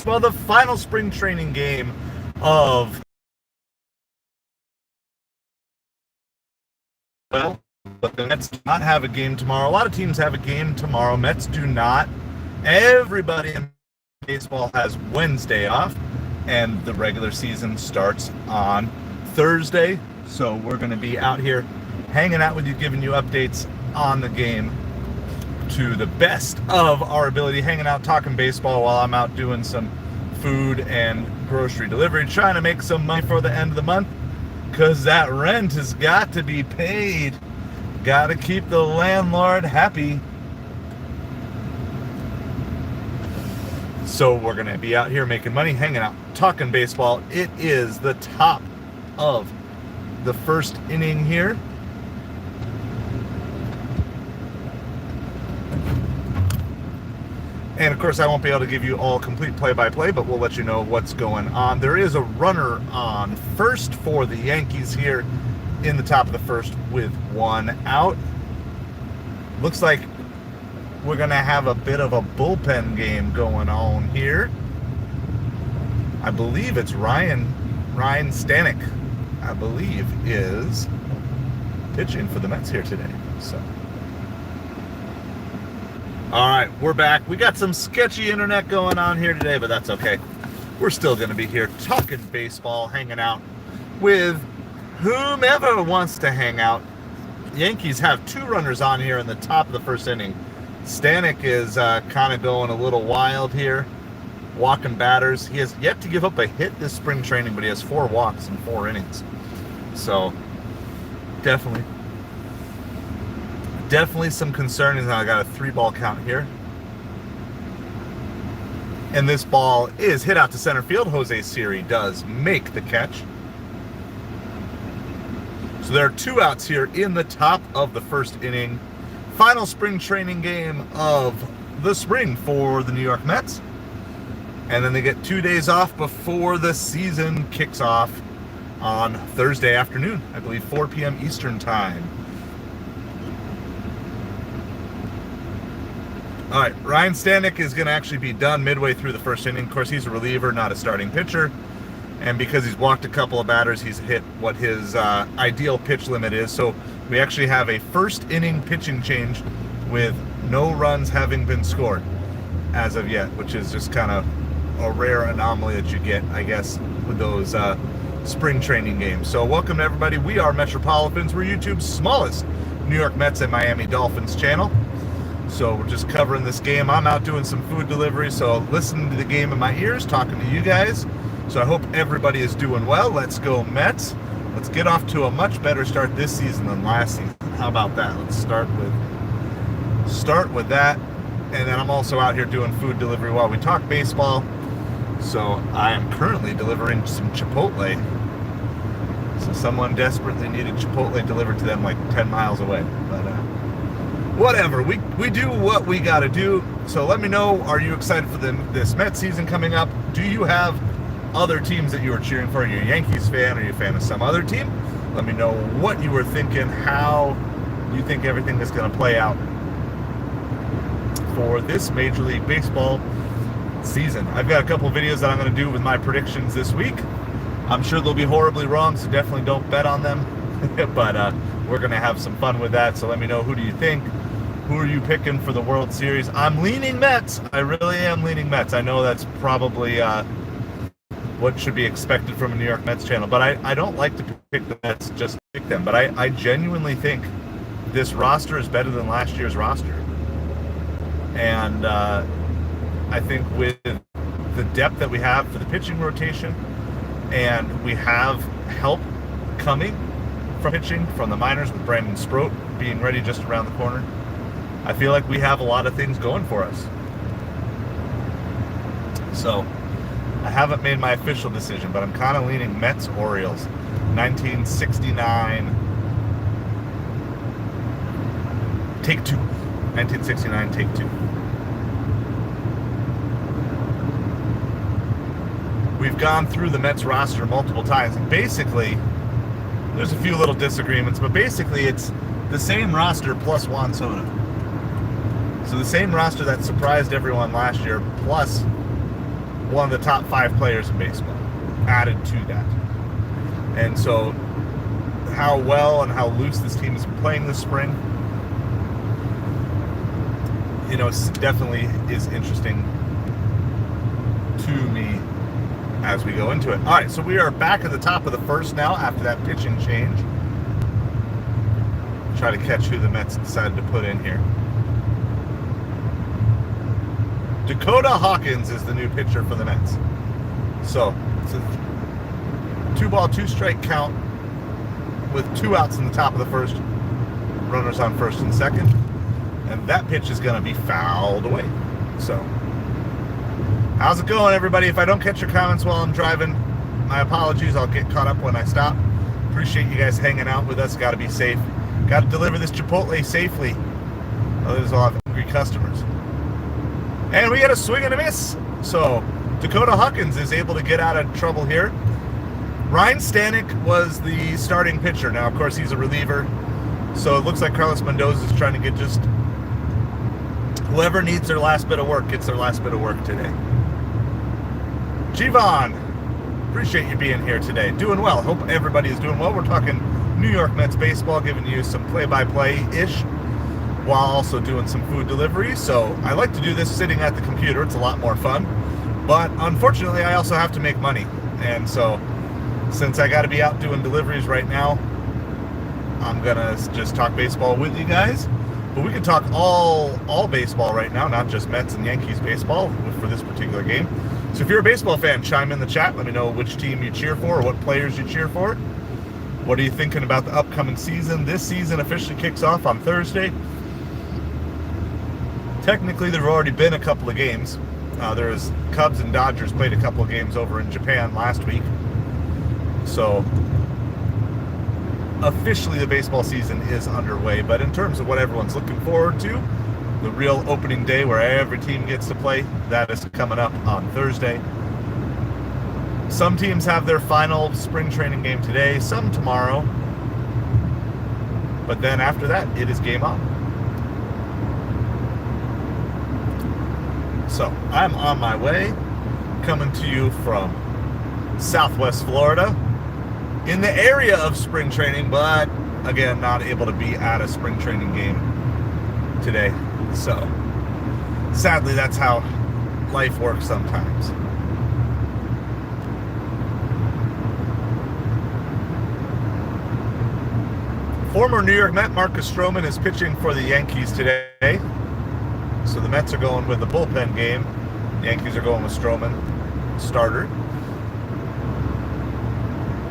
Well, the final spring training game of well, but the Mets do not have a game tomorrow. A lot of teams have a game tomorrow. Mets do not. Everybody in baseball has Wednesday off, and the regular season starts on Thursday. So we're going to be out here hanging out with you, giving you updates on the game to the best of our ability, hanging out, talking baseball while I'm out doing some food and grocery delivery, trying to make some money for the end of the month, because that rent has got to be paid. Got to keep the landlord happy. So we're going to be out here making money, hanging out, talking baseball. It is the top of the first inning here. And of course, I won't be able to give you all complete play-by-play, but we'll let you know what's going on. There is a runner on first for the Yankees here in the top of the first with one out. Looks like we're going to have a bit of a bullpen game going on here. I believe it's Ryan Stanek, I believe, is pitching for the Mets here today. So, all right, we're back. We got some sketchy internet going on here today, but that's okay. We're still going to be here talking baseball, hanging out with whomever wants to hang out. Yankees have two runners on here in the top of the first inning. Stanek is kind of going a little wild here, walking batters. He has yet to give up a hit this spring training, but he has 4 walks in 4 innings. So, definitely some concern. I got a 3-ball count here. And this ball is hit out to center field. Jose Siri does make the catch. So there are 2 outs here in the top of the first inning. Final spring training game of the spring for the New York Mets. And then they get 2 days off before the season kicks off on Thursday afternoon, I believe 4 p.m. Eastern time. All right, Ryan Stanek is going to actually be done midway through the first inning. Of course, he's a reliever, not a starting pitcher. And because he's walked a couple of batters, he's hit what his ideal pitch limit is. So we actually have a first inning pitching change with no runs having been scored as of yet, which is just kind of a rare anomaly that you get, I guess, with those spring training games. So welcome to everybody. We are MetropoliFins. We're YouTube's smallest New York Mets and Miami Dolphins channel. So we're just covering this game. I'm out doing some food delivery, so listening to the game in my ears, talking to you guys. So I hope everybody is doing well. Let's go Mets. Let's get off to a much better start this season than last season. How about that? Let's start with that. And then I'm also out here doing food delivery while we talk baseball. So I am currently delivering some Chipotle. So someone desperately needed Chipotle delivered to them like 10 miles away. But whatever, we do what we got to do. So let me know, are you excited for this Mets season coming up? Do you have other teams that you are cheering for? Are you a Yankees fan? Are you a fan of some other team? Let me know what you were thinking, how you think everything is going to play out for this Major League Baseball season. I've got a couple videos that I'm going to do with my predictions this week. I'm sure they'll be horribly wrong, so definitely don't bet on them. But we're going to have some fun with that. So let me know, who do you think? Who are you picking for the World Series? I'm leaning Mets. I really am leaning Mets. I know that's probably what should be expected from a New York Mets channel, but I don't like to pick the Mets just to pick them. But I genuinely think this roster is better than last year's roster. And I think with the depth that we have for the pitching rotation, and we have help coming from pitching from the minors with Brandon Sproat being ready just around the corner, I feel like we have a lot of things going for us. So I haven't made my official decision, but I'm kind of leaning Mets-Orioles. 1969. Take 2. 1969, take 2. We've gone through the Mets roster multiple times, and basically, there's a few little disagreements, but basically it's the same roster plus Juan Soto. So the same roster that surprised everyone last year, plus one of the top 5 players in baseball added to that. And so how well and how loose this team has been playing this spring, you know, it definitely is interesting to me as we go into it. All right, so we are back at the top of the first now after that pitching change. Try to catch who the Mets decided to put in here. Dakota Hawkins is the new pitcher for the Mets. So it's a 2-ball, 2-strike count with 2 outs in the top of the first, runners on first and second, and that pitch is going to be fouled away. So how's it going, everybody? If I don't catch your comments while I'm driving, my apologies. I'll get caught up when I stop. Appreciate you guys hanging out with us. Got to be safe. Got to deliver this Chipotle safely. Otherwise, I'll have angry customers. And we got a swing and a miss. So Dakota Hawkins is able to get out of trouble here. Ryan Stanek was the starting pitcher. Now, of course, he's a reliever. So it looks like Carlos Mendoza is trying to get just whoever needs their last bit of work gets their last bit of work today. Jivon, appreciate you being here today. Doing well. Hope everybody is doing well. We're talking New York Mets baseball, giving you some play-by-play-ish while also doing some food delivery. So I like to do this sitting at the computer. It's a lot more fun. But unfortunately, I also have to make money. And so since I got to be out doing deliveries right now, I'm going to just talk baseball with you guys. But we can talk all baseball right now, not just Mets and Yankees baseball for this particular game. So if you're a baseball fan, chime in the chat. Let me know which team you cheer for or what players you cheer for. What are you thinking about the upcoming season? This season officially kicks off on Thursday. Technically, there have already been a couple of games. There's Cubs and Dodgers played a couple of games over in Japan last week. So officially the baseball season is underway. But in terms of what everyone's looking forward to, the real opening day where every team gets to play, that is coming up on Thursday. Some teams have their final spring training game today, some tomorrow. But then after that, it is game on. So I'm on my way, coming to you from Southwest Florida, in the area of spring training, but again, not able to be at a spring training game today. So sadly, that's how life works sometimes. Former New York Met Marcus Stroman is pitching for the Yankees today. So the Mets are going with the bullpen game. The Yankees are going with Stroman, starter.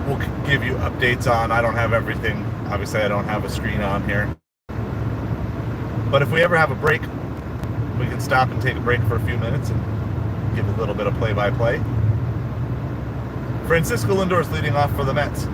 We'll give you updates on, I don't have everything. Obviously, I don't have a screen on here. But if we ever have a break, we can stop and take a break for a few minutes and give a little bit of play-by-play. Francisco Lindor is leading off for the Mets.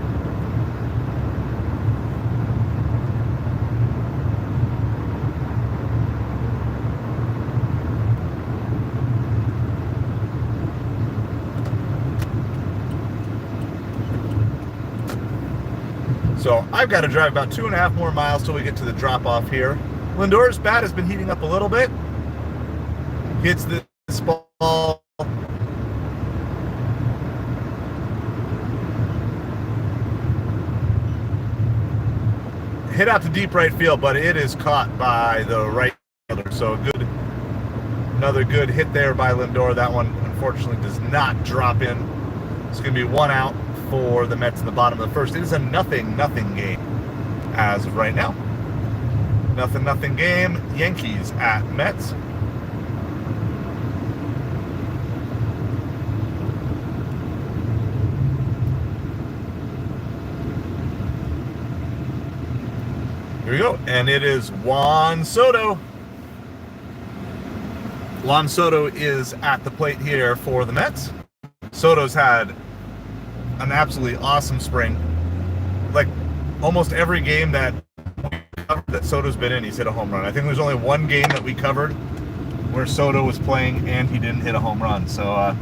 So I've got to drive about 2.5 more miles till we get to the drop-off here. Lindor's bat has been heating up a little bit. Hits this ball. Hit out to deep right field, but it is caught by the right fielder. So another good hit there by Lindor. That one, unfortunately, does not drop in. It's going to be 1 out for the Mets in the bottom of the first. It is a 0-0 game as of right now. 0-0 game. Yankees at Mets. Here we go. And it is Juan Soto. Juan Soto is at the plate here for the Mets. Soto's had an absolutely awesome spring. Like almost every game that Soto's been in, he's hit a home run. I think there's only one game that we covered where Soto was playing and he didn't hit a home run. So, all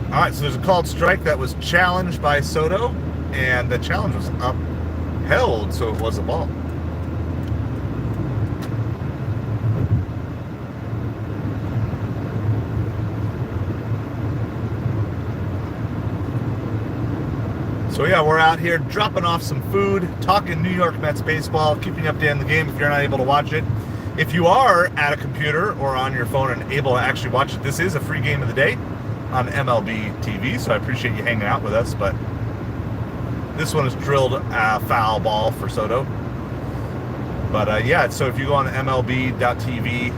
right, so there's a called strike that was challenged by Soto, and the challenge was upheld, so it was a ball. So yeah, we're out here dropping off some food, talking New York Mets baseball, keeping you updated on the game if you're not able to watch it. If you are at a computer or on your phone and able to actually watch it, this is a free game of the day on MLB TV, so I appreciate you hanging out with us. But this one is drilled foul ball for Soto. But yeah, so if you go on the MLB.TV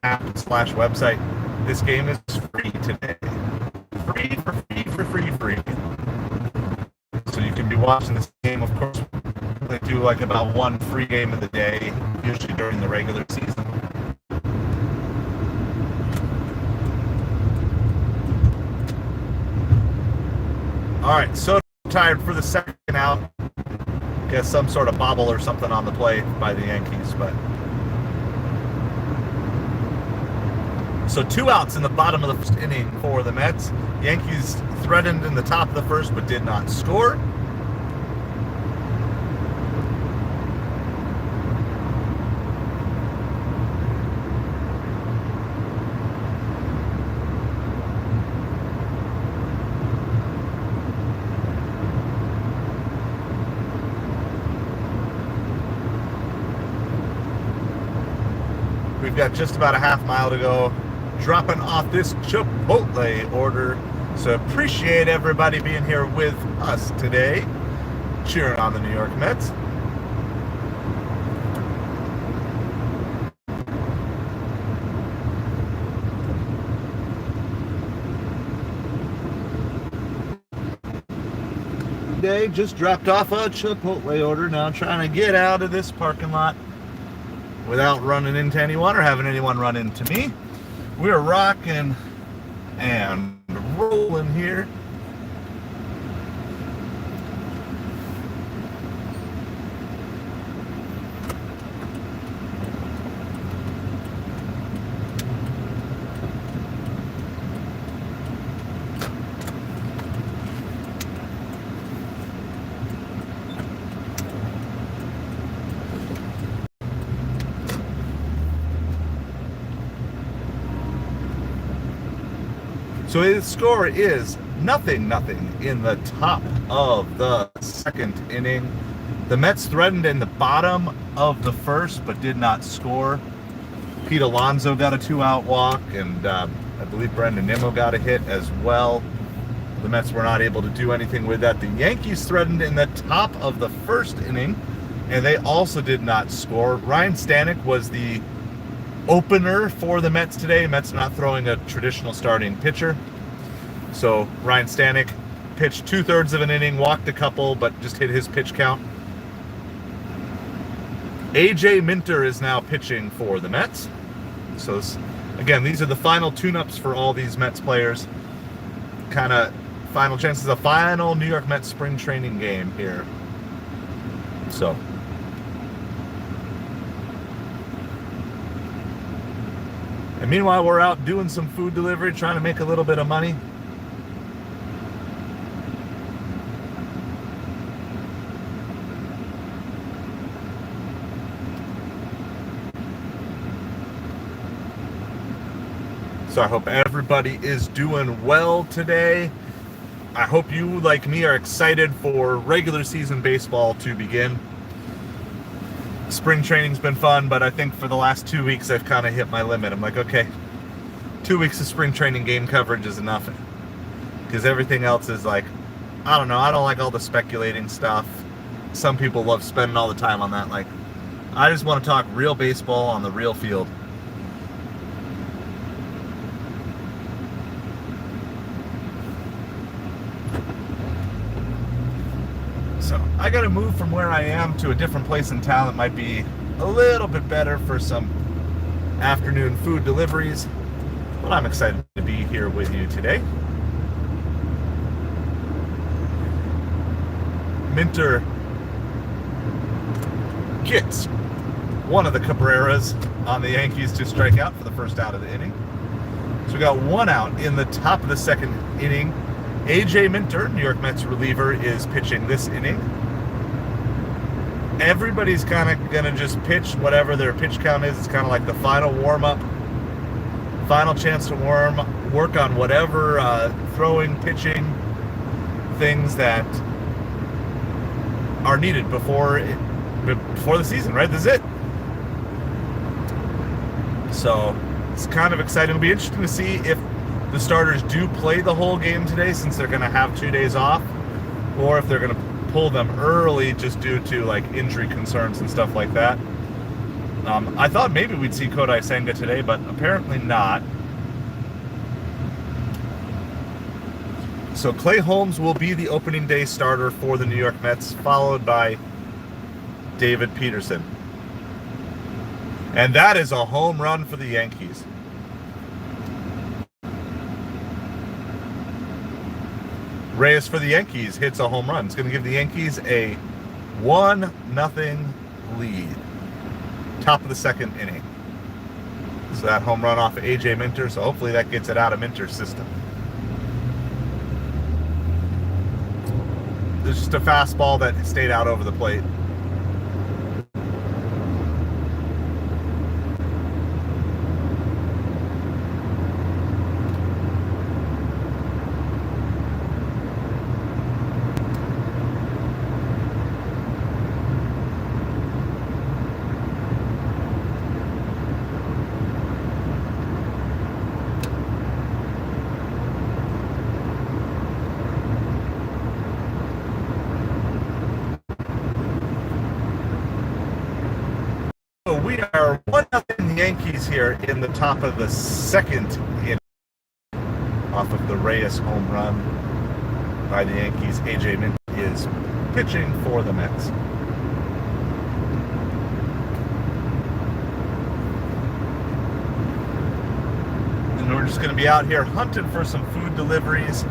app/website, this game is free today. Free. So you can be watching this game. Of course, they do like about one free game of the day, usually during the regular season. All right, so tired for the second out. Guess some sort of bobble or something on the play by the Yankees, but so 2 outs in the bottom of the first inning for the Mets. Yankees threatened in the top of the first, but did not score. We've got just about a half mile to go, dropping off this Chipotle order. So appreciate everybody being here with us today, cheering on the New York Mets. Today, just dropped off a Chipotle order. Now I'm trying to get out of this parking lot without running into anyone or having anyone run into me. We're rocking and rolling here. So his score is 0-0 in the top of the second inning. The Mets threatened in the bottom of the first, but did not score. Pete Alonso got a 2-out walk, and I believe Brendan Nimmo got a hit as well. The Mets were not able to do anything with that. The Yankees threatened in the top of the first inning, and they also did not score. Ryan Stanek was the opener for the Mets today. Mets not throwing a traditional starting pitcher. So Ryan Stanek pitched 2/3 of an inning, walked a couple, but just hit his pitch count. AJ Minter is now pitching for the Mets. So again, these are the final tune-ups for all these Mets players. Kind of final chances, a final New York Mets spring training game here. So and meanwhile, we're out doing some food delivery, trying to make a little bit of money. So I hope everybody is doing well today. I hope you, like me, are excited for regular season baseball to begin. Spring training's been fun, but I think for the last 2 weeks I've kind of hit my limit. I'm like, okay, 2 weeks of spring training game coverage is enough, because everything else is like, I don't know, I don't like all the speculating stuff. Some people love spending all the time on that. Like, I just want to talk real baseball on the real field. So I got to move from where I am to a different place in town that might be a little bit better for some afternoon food deliveries. But I'm excited to be here with you today. Minter gets one of the Cabreras on the Yankees to strike out for the first out of the inning. So we got 1 out in the top of the second inning. AJ Minter, New York Mets reliever, is pitching this inning. Everybody's kind of going to just pitch whatever their pitch count is. It's kind of like the final warm-up, final chance to work on whatever throwing, pitching, things that are needed before the season, right? This is it. So it's kind of exciting. It'll be interesting to see if the starters do play the whole game today, since they're going to have 2 days off, or if they're going to pull them early just due to like injury concerns and stuff like that. I thought maybe we'd see Kodai Senga today, but apparently not. So Clay Holmes will be the opening day starter for the New York Mets, followed by David Peterson. And that is a home run for the Yankees. Reyes for the Yankees hits a home run. It's going to give the Yankees a 1-0 lead. Top of the second inning. So that home run off of AJ Minter, so hopefully that gets it out of Minter's system. There's just a fastball that stayed out over the plate. We are 1-0 Yankees here in the top of the second inning off of the Reyes home run by the Yankees. AJ Minter is pitching for the Mets. And we're just going to be out here hunting for some food deliveries.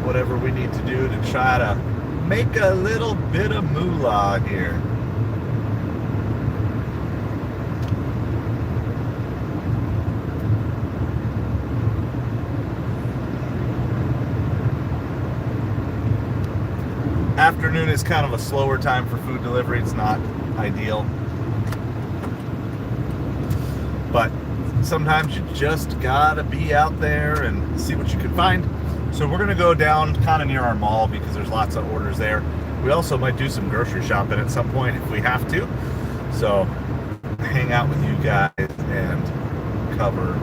Whatever we need to do to try to make a little bit of moolah here. Afternoon is kind of a slower time for food delivery. It's not ideal, but sometimes you just gotta be out there and see what you can find. So we're going to go down kind of near our mall because there's lots of orders there. We also might do some grocery shopping at some point if we have to. So hang out with you guys and cover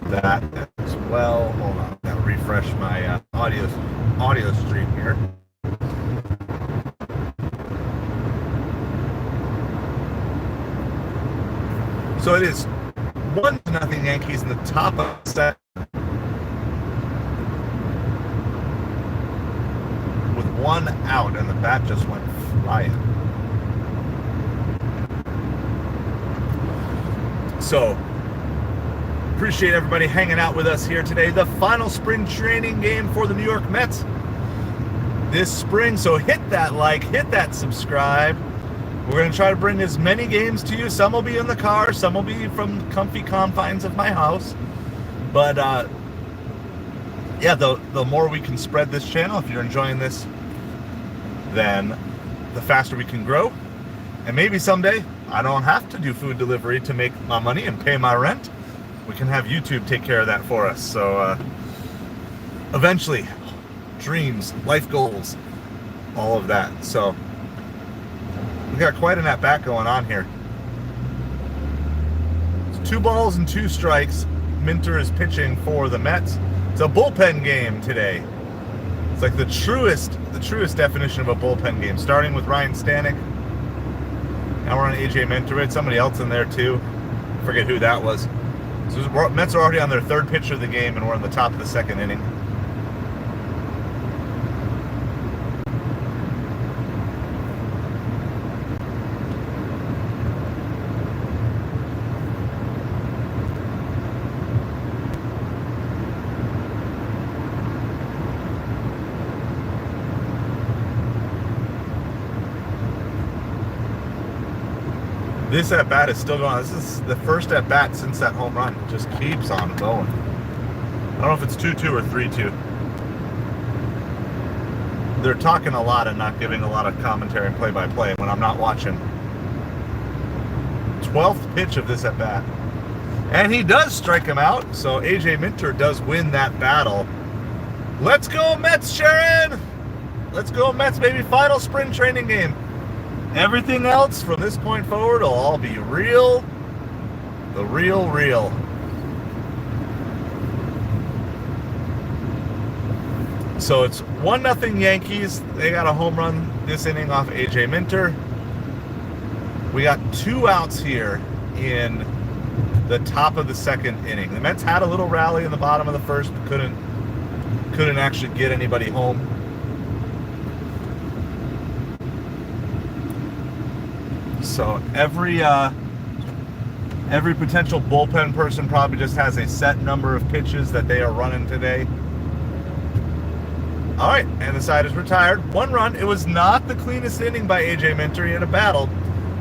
that as well. Hold on, I've got to refresh my audio stream here. So it is 1-0 Yankees in the top of the set. One out, and the bat just went flying. So, appreciate everybody hanging out with us here today. The final spring training game for the New York Mets this spring. So hit that like, hit that subscribe. We're going to try to bring as many games to you. Some will be in the car, some will be from comfy confines of my house. But yeah, the more we can spread this channel, if you're enjoying this, then the faster we can grow. And maybe someday I don't have to do food delivery to make my money and pay my rent. We can have YouTube take care of that for us. So eventually, dreams, life goals, all of that. So we got quite an at-bat going on here. It's 2 balls and 2 strikes. Minter is pitching for the Mets. It's a bullpen game today. It's like the truest definition of a bullpen game. Starting with Ryan Stanek. Now we're on AJ Minter. We had somebody else in there too. Forget who that was. So Mets are already on their 3rd pitch of the game, and we're in the top of the 2nd inning. This at-bat is still going. This is the first at-bat since that home run. It just keeps on going. I don't know if it's 2-2 or 3-2. They're talking a lot and not giving a lot of commentary and play-by-play when I'm not watching. 12th pitch of this at-bat. And he does strike him out, so AJ Minter does win that battle. Let's go Mets, Sharon! Let's go Mets, baby. Final spring training game. Everything else from this point forward will all be real. The real. So it's 1-0 Yankees. They got a home run this inning off AJ Minter. We got 2 outs here in the top of the second inning. The Mets had a little rally in the bottom of the first, but couldn't actually get anybody home. So every potential bullpen person probably just has a set number of pitches that they are running today. All right, and the side is retired. 1 run. It was not the cleanest inning by AJ Minter. He had a battle,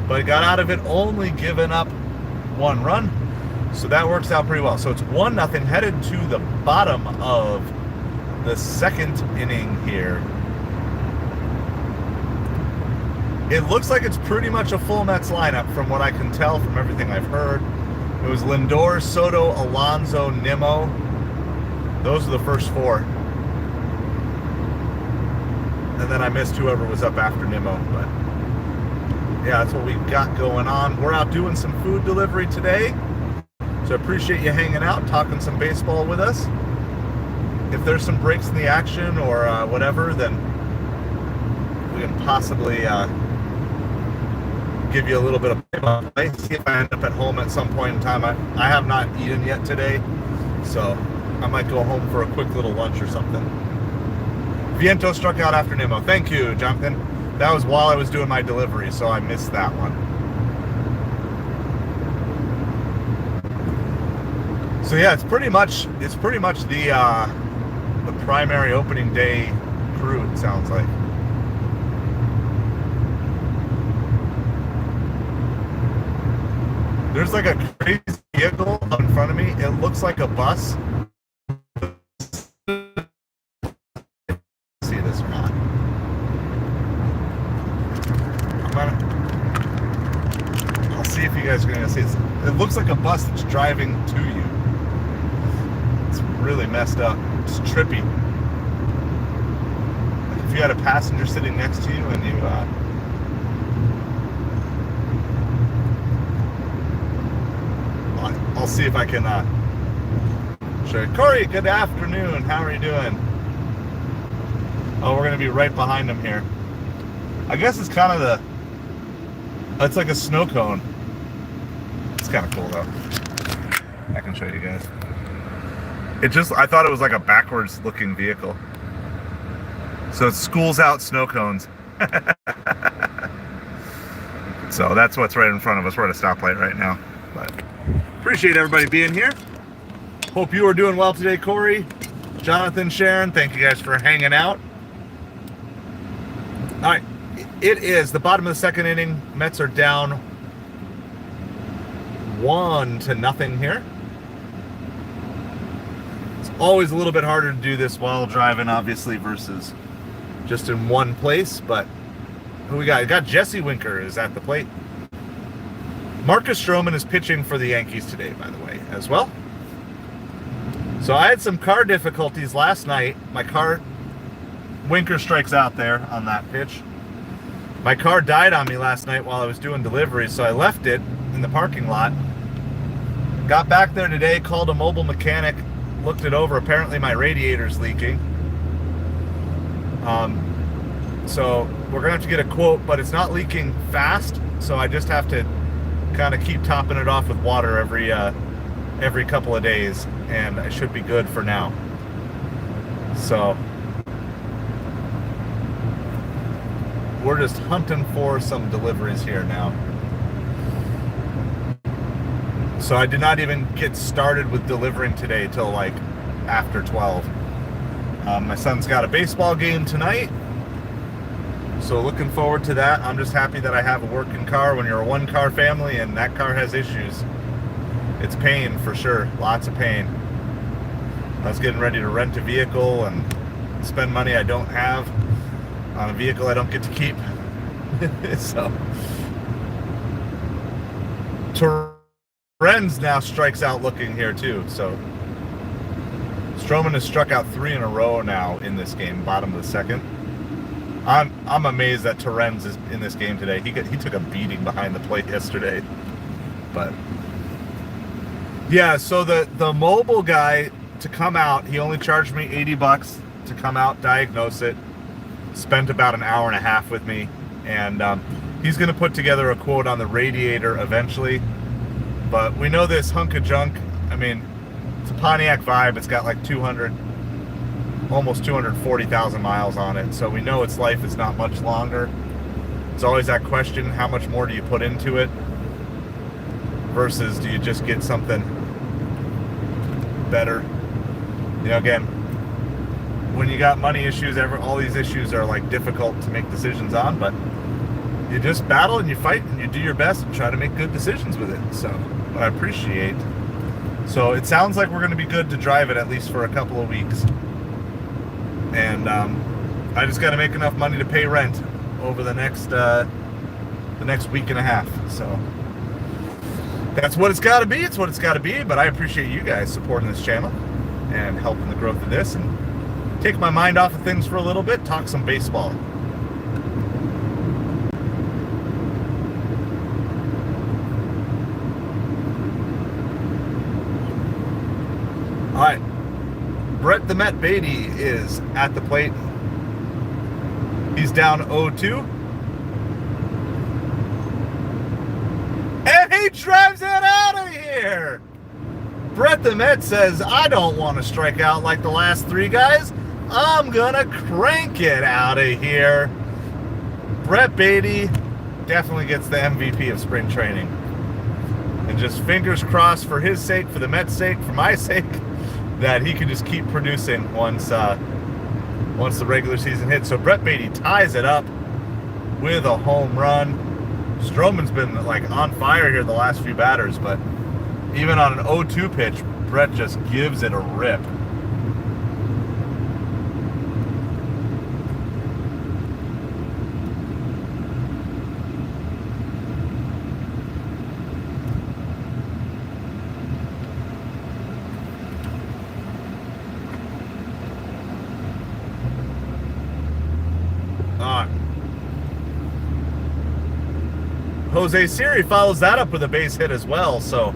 but he got out of it only giving up 1 run. So that works out pretty well. So it's 1-0 headed to the bottom of the second inning here. It looks like it's pretty much a full Mets lineup from what I can tell from everything I've heard. It was Lindor, Soto, Alonso, Nimmo. Those are the first 4. And then I missed whoever was up after Nimmo. But yeah, that's what we got going on. We're out doing some food delivery today. So I appreciate you hanging out, talking some baseball with us. If there's some breaks in the action or whatever, then we can possibly give you a little bit of play. See if I end up at home at some point in time. I have not eaten yet today, so I might go home for a quick little lunch or something. Viento struck out after Nimmo. Thank you, Jonathan. That was while I was doing my delivery, so I missed that one. So yeah, it's pretty much the primary opening day crew, it sounds like. There's like a crazy vehicle in front of me. It looks like a bus. See this or not? I'll see if you guys are gonna see this. It looks like a bus that's driving to you. It's really messed up. It's trippy. Like if you had a passenger sitting next to you and you I'll see if I can show you. Corey, good afternoon. How are you doing? Oh, we're going to be right behind him here. I guess it's kind of it's like a snow cone. It's kind of cool, though. I can show you guys. I thought it was like a backwards looking vehicle. So it schools out snow cones. So that's what's right in front of us. We're at a stoplight right now. But appreciate everybody being here. Hope you are doing well today, Corey, Jonathan, Sharon. Thank you guys for hanging out. All right, it is the bottom of the second inning. Mets are down 1-0 here. It's always a little bit harder to do this while driving, obviously, versus just in one place. But who we got? We got Jesse Winker is at the plate. Marcus Stroman is pitching for the Yankees today, by the way, as well. So I had some car difficulties last night. My car, Winker strikes out there on that pitch. My car died on me last night while I was doing deliveries, so I left it in the parking lot. Got back there today, called a mobile mechanic, looked it over. Apparently my radiator's leaking. So we're going to have to get a quote, but it's not leaking fast, so I just have to kind of keep topping it off with water every couple of days, and I should be good for now. So we're just hunting for some deliveries here now. So I did not even get started with delivering today till like after 12. My son's got a baseball game tonight, so looking forward to that. I'm just happy that I have a working car. When you're a one-car family and that car has issues, it's pain for sure, lots of pain. I was getting ready to rent a vehicle and spend money I don't have on a vehicle I don't get to keep. So Torrens now strikes out looking here too. So Stroman has struck out 3 in a row now in this game, bottom of the second. I'm amazed that Torrens is in this game today. He took a beating behind the plate yesterday. But yeah, so the mobile guy to come out, he only charged me $80 to come out, diagnose it. Spent about an hour and a half with me, and he's going to put together a quote on the radiator eventually. But we know this hunk of junk. I mean, it's a Pontiac Vibe. It's got like almost 240,000 miles on it, so we know its life is not much longer. It's always that question, how much more do you put into it versus do you just get something better? You know, again, when you got money issues, all these issues are like difficult to make decisions on, but you just battle and you fight and you do your best and try to make good decisions with it. So I appreciate. So it sounds like we're going to be good to drive it at least for a couple of weeks. And I just got to make enough money to pay rent over the next week and a half. So that's what it's got to be. It's what it's got to be. But I appreciate you guys supporting this channel and helping the growth of this, and take my mind off of things for a little bit, talk some baseball. All right. Brett the Met Beatty is at the plate. He's down 0-2. And he drives it out of here. Brett the Met says, I don't want to strike out like the last 3 guys. I'm going to crank it out of here. Brett Beatty definitely gets the MVP of spring training. And just fingers crossed for his sake, for the Mets' sake, for my sake, that he can just keep producing once the regular season hits. So Brett Beatty ties it up with a home run. Stroman's been like on fire here the last few batters, but even on an 0-2 pitch, Brett just gives it a rip. Jose Siri follows that up with a base hit as well, so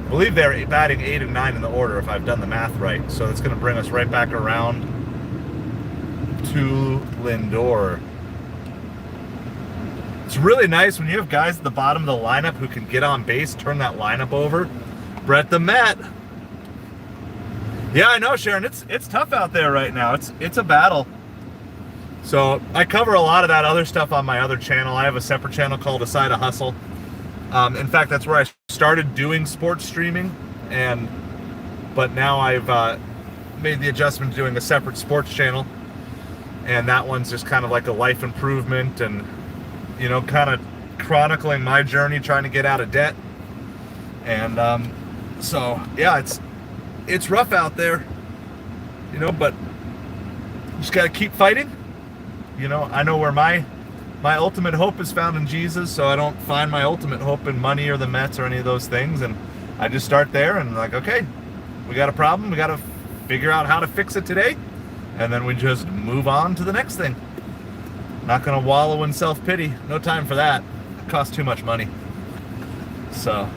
I believe they're batting 8 and 9 in the order if I've done the math right. So that's going to bring us right back around to Lindor. It's really nice when you have guys at the bottom of the lineup who can get on base, turn that lineup over. Brett the Met. Yeah, I know, Sharon. It's tough out there right now. It's a battle. So I cover a lot of that other stuff on my other channel. I have a separate channel called A Side of Hustle. In fact, that's where I started doing sports streaming, but now I've made the adjustment to doing a separate sports channel, and that one's just kind of like a life improvement and, you know, kind of chronicling my journey trying to get out of debt. And so yeah, it's rough out there, you know, but just got to keep fighting. You know, I know where my ultimate hope is found in Jesus, so I don't find my ultimate hope in money or the Mets or any of those things. And I just start there and like, okay, we got a problem. We got to figure out how to fix it today. And then we just move on to the next thing. Not going to wallow in self-pity. No time for that. It costs too much money. So,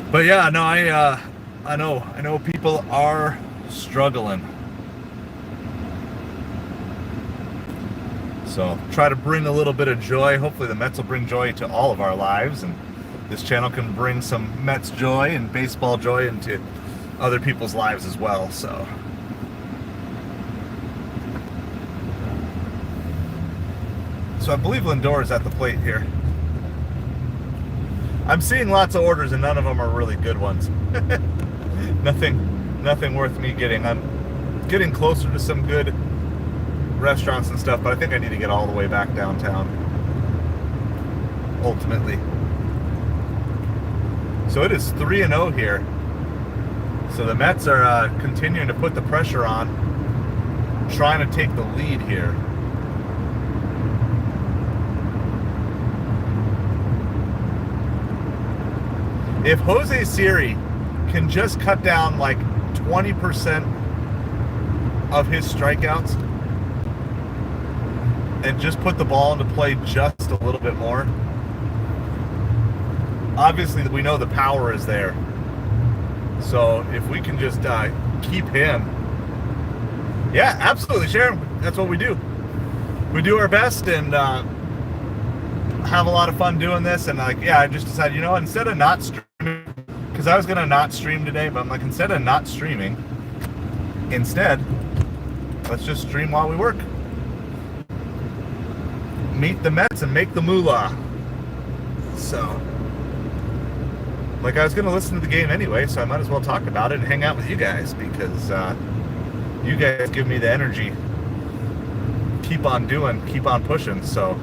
but yeah, no, I know people are struggling. So try to bring a little bit of joy. Hopefully the Mets will bring joy to all of our lives, and this channel can bring some Mets joy and baseball joy into other people's lives as well. So I believe Lindor is at the plate here. I'm seeing lots of orders and none of them are really good ones. Nothing worth me getting. I'm getting closer to some good restaurants and stuff, but I think I need to get all the way back downtown ultimately. So it is 3-0 here. So the Mets are continuing to put the pressure on, trying to take the lead here. If Jose Siri can just cut down like 20% of his strikeouts and just put the ball into play just a little bit more, obviously we know the power is there. So if we can just keep him, yeah, absolutely, Sharon. That's what we do. We do our best and have a lot of fun doing this. And like, yeah, I just decided, you know, instead of not streaming, because I was gonna not stream today, but I'm like, instead of not streaming, let's just stream while we work. Meet the Mets and make the moolah. So, like, I was gonna listen to the game anyway, so I might as well talk about it and hang out with you guys, because you guys give me the energy. Keep on doing, keep on pushing. So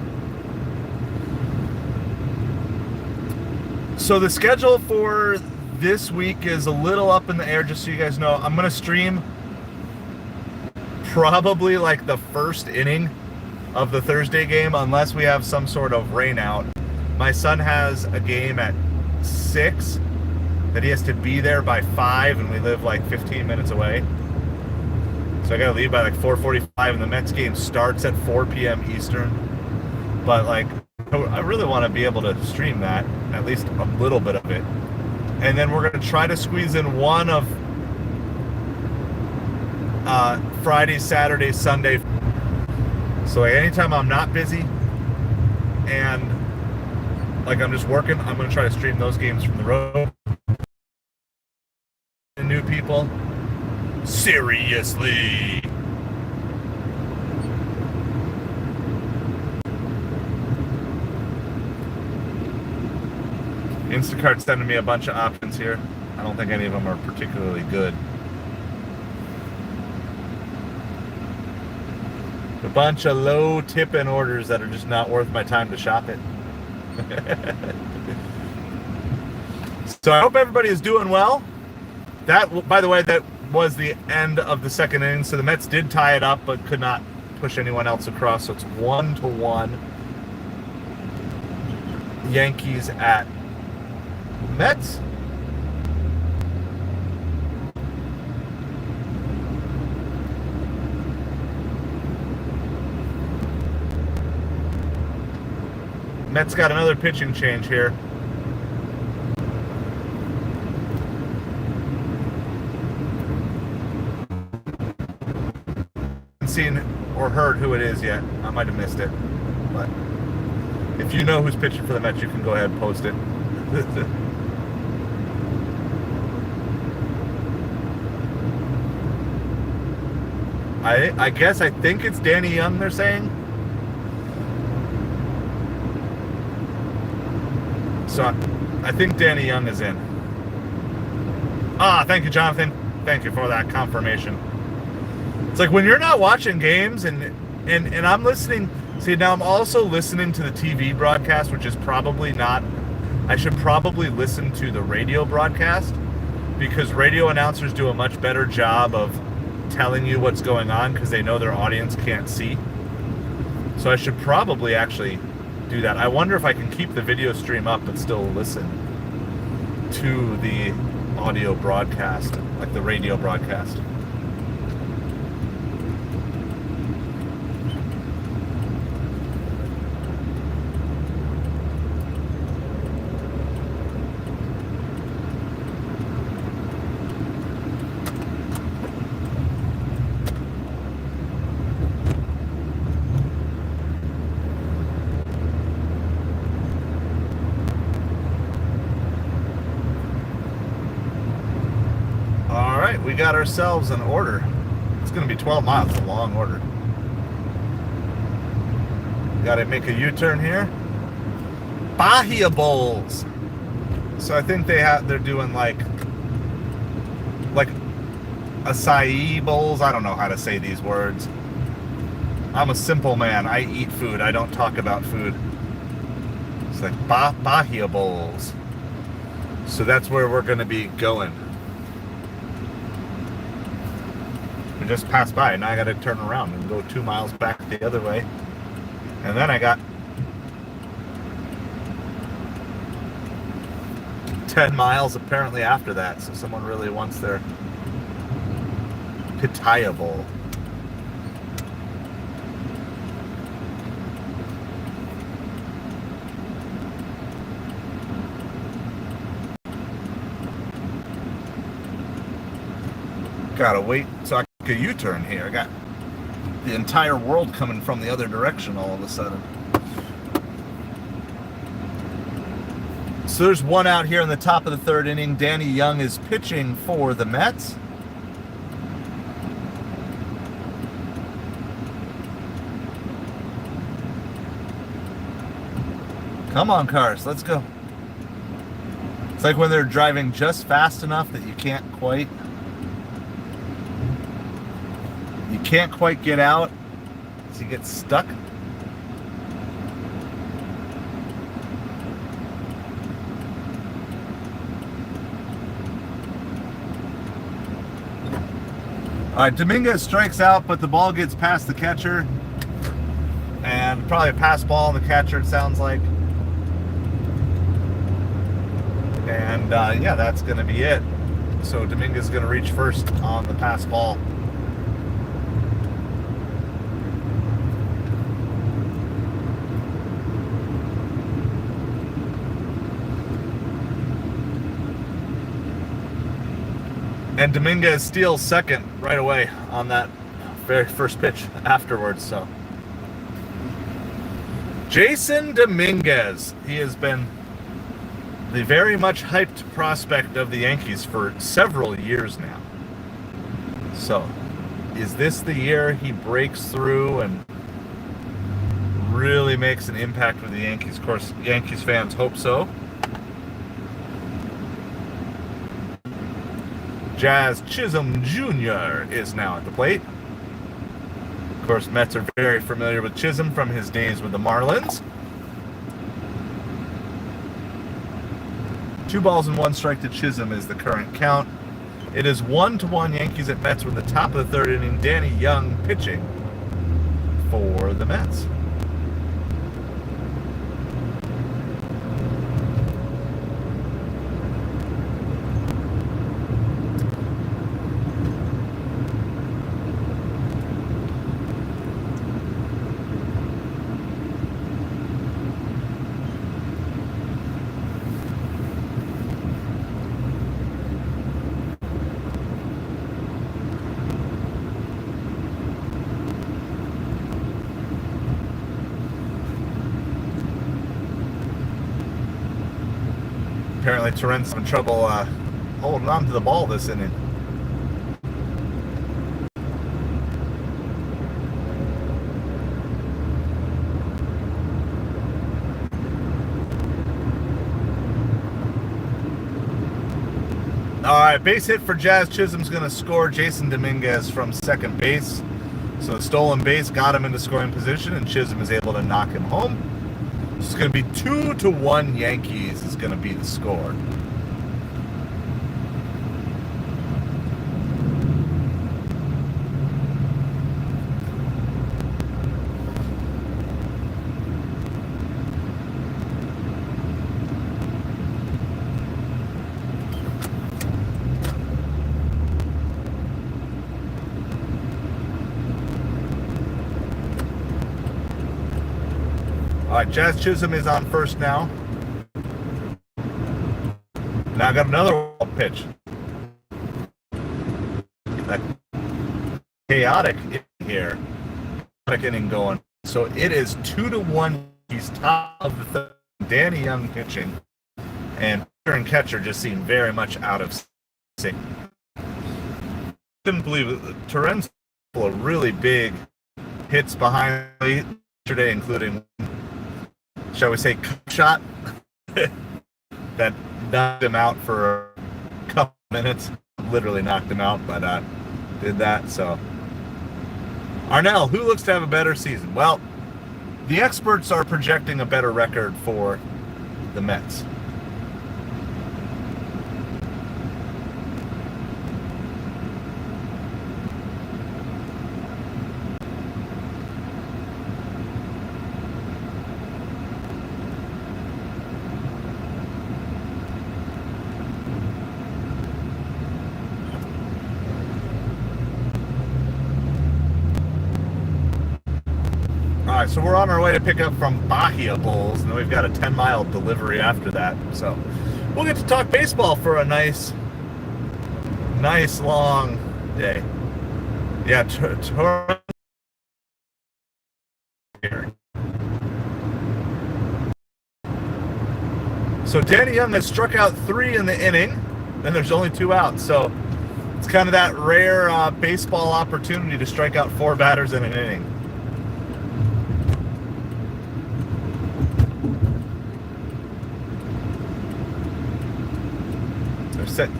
the schedule for this week is a little up in the air, just so you guys know. I'm gonna stream probably like the first inning of the Thursday game, unless we have some sort of rain out. My son has a game at 6 that he has to be there by 5, and we live like 15 minutes away. So I gotta leave by like 4:45, and the Mets game starts at 4 p.m. Eastern. But like, I really want to be able to stream that, at least a little bit of it. And then we're gonna try to squeeze in one of Friday, Saturday, Sunday. So like anytime I'm not busy and like I'm just working, I'm gonna try to stream those games from the road. And new people. Seriously. Instacart's sending me a bunch of options here. I don't think any of them are particularly good. A bunch of low tip-in orders that are just not worth my time to shop it. So I hope everybody is doing well. That, by the way, that was the end of the second inning. So the Mets did tie it up, but could not push anyone else across. So it's 1-1. Yankees at Mets. Mets got another pitching change here. Haven't seen or heard who it is yet. I might have missed it. But if you know who's pitching for the Mets, you can go ahead and post it. I think it's Danny Young, they're saying. So I think Danny Young is in. Thank you, Jonathan. Thank you for that confirmation. It's like when you're not watching games and I'm listening. See, now I'm also listening to the TV broadcast, which is probably not. I should probably listen to the radio broadcast, because radio announcers do a much better job of telling you what's going on because they know their audience can't see. So I should probably actually do that. I wonder if I can keep the video stream up but still listen to the audio broadcast, like the radio broadcast. We got ourselves an order. It's going to be 12 miles. It's a long order. Got to make a U-turn here. Bahia bowls. So I think they're doing like acai bowls. I don't know how to say these words. I'm a simple man. I eat food. I don't talk about food. It's like Bahia bowls. So that's where we're going to be going. We just passed by. Now I got to turn around and go 2 miles back the other way. And then I got 10 miles apparently after that. So someone really wants their pitiable. Gotta wait so I can make a U-turn here. I got the entire world coming from the other direction all of a sudden. So there's one out here in the top of the third inning. Danny Young is pitching for the Mets. Come on, cars, let's go. It's like when they're driving just fast enough that you can't quite get out, so you get stuck. All right, Dominguez strikes out, but the ball gets past the catcher. And probably a pass ball on the catcher, it sounds like. And yeah, that's going to be it. So Dominguez is going to reach first on the pass ball. And Dominguez steals second right away on that very first pitch afterwards. So Jason Dominguez, he has been the very much hyped prospect of the Yankees for several years now. So is this the year he breaks through and really makes an impact with the Yankees? Of course, Yankees fans hope so. Jazz Chisholm Jr. is now at the plate. Of course, Mets are very familiar with Chisholm from his days with the Marlins. 2 balls and 1 strike to Chisholm is the current count. It is 1-1 Yankees at Mets with the top of the third inning. Danny Young pitching for the Mets. Apparently Torrent's having trouble holding on to the ball this inning. All right, base hit for Jazz Chisholm's going to score Jason Dominguez from second base. So stolen base got him into scoring position, and Chisholm is able to knock him home. It's going to be 2-1 Yankees is going to be the score. All right, Jazz Chisholm is on first now. Now I got another pitch. That chaotic here. Chaotic inning going. So it is 2-1. He's top of the third. Danny Young pitching. And pitcher and catcher just seem very much out of sync. Couldn't believe it. Torrent's full of really big hits behind me yesterday, including, shall we say, shot that knocked him out for a couple minutes. Literally knocked him out, but did that. So, Arnell, who looks to have a better season? Well, the experts are projecting a better record for the Mets. right, so we're on our way to pick up from Bahia Bulls, and then we've got a 10-mile delivery after that. So we'll get to talk baseball for a nice long day. Yeah, so Danny Young has struck out 3 in the inning, and there's only 2 outs. So it's kind of that rare baseball opportunity to strike out 4 batters in an inning. They're set.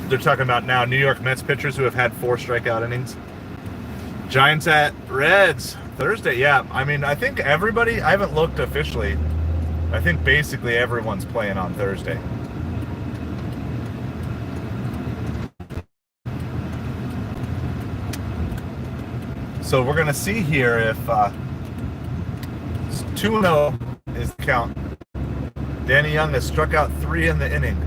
They're talking about now New York Mets pitchers who have had 4 strikeout innings. Giants at Reds Thursday. Yeah, I mean, I think everybody, I haven't looked officially. I think basically everyone's playing on Thursday. So we're going to see here if 2-0 is the count. Danny Young has struck out 3 in the inning.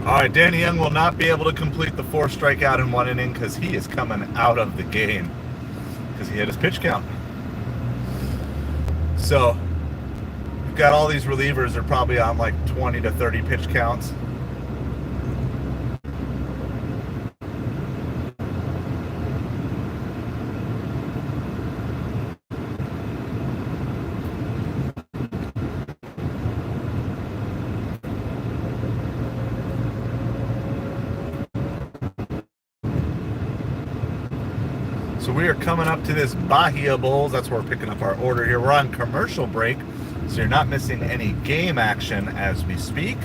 All right, Danny Young will not be able to complete the 4 strikeout in 1 inning because he is coming out of the game because he had his pitch count. So we've got all these relievers. They're probably on like 20 to 30 pitch counts. So we are coming up to this Bahia Bulls. That's where we're picking up our order here. We're on commercial break, so you're not missing any game action as we speak.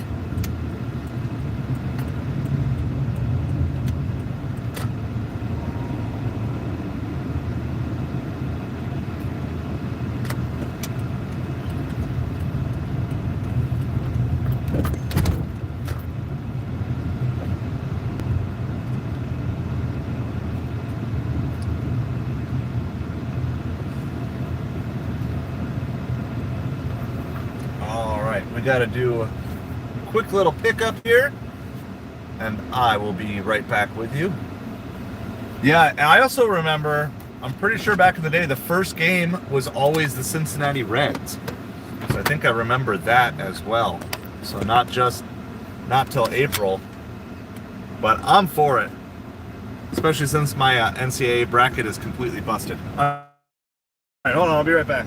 We got to do a quick little pickup here, and I will be right back with you. Yeah, and I also remember, I'm pretty sure back in the day, the first game was always the Cincinnati Reds. So I think I remember that as well. So not till April, but I'm for it, especially since my NCAA bracket is completely busted. All right, hold on, I'll be right back.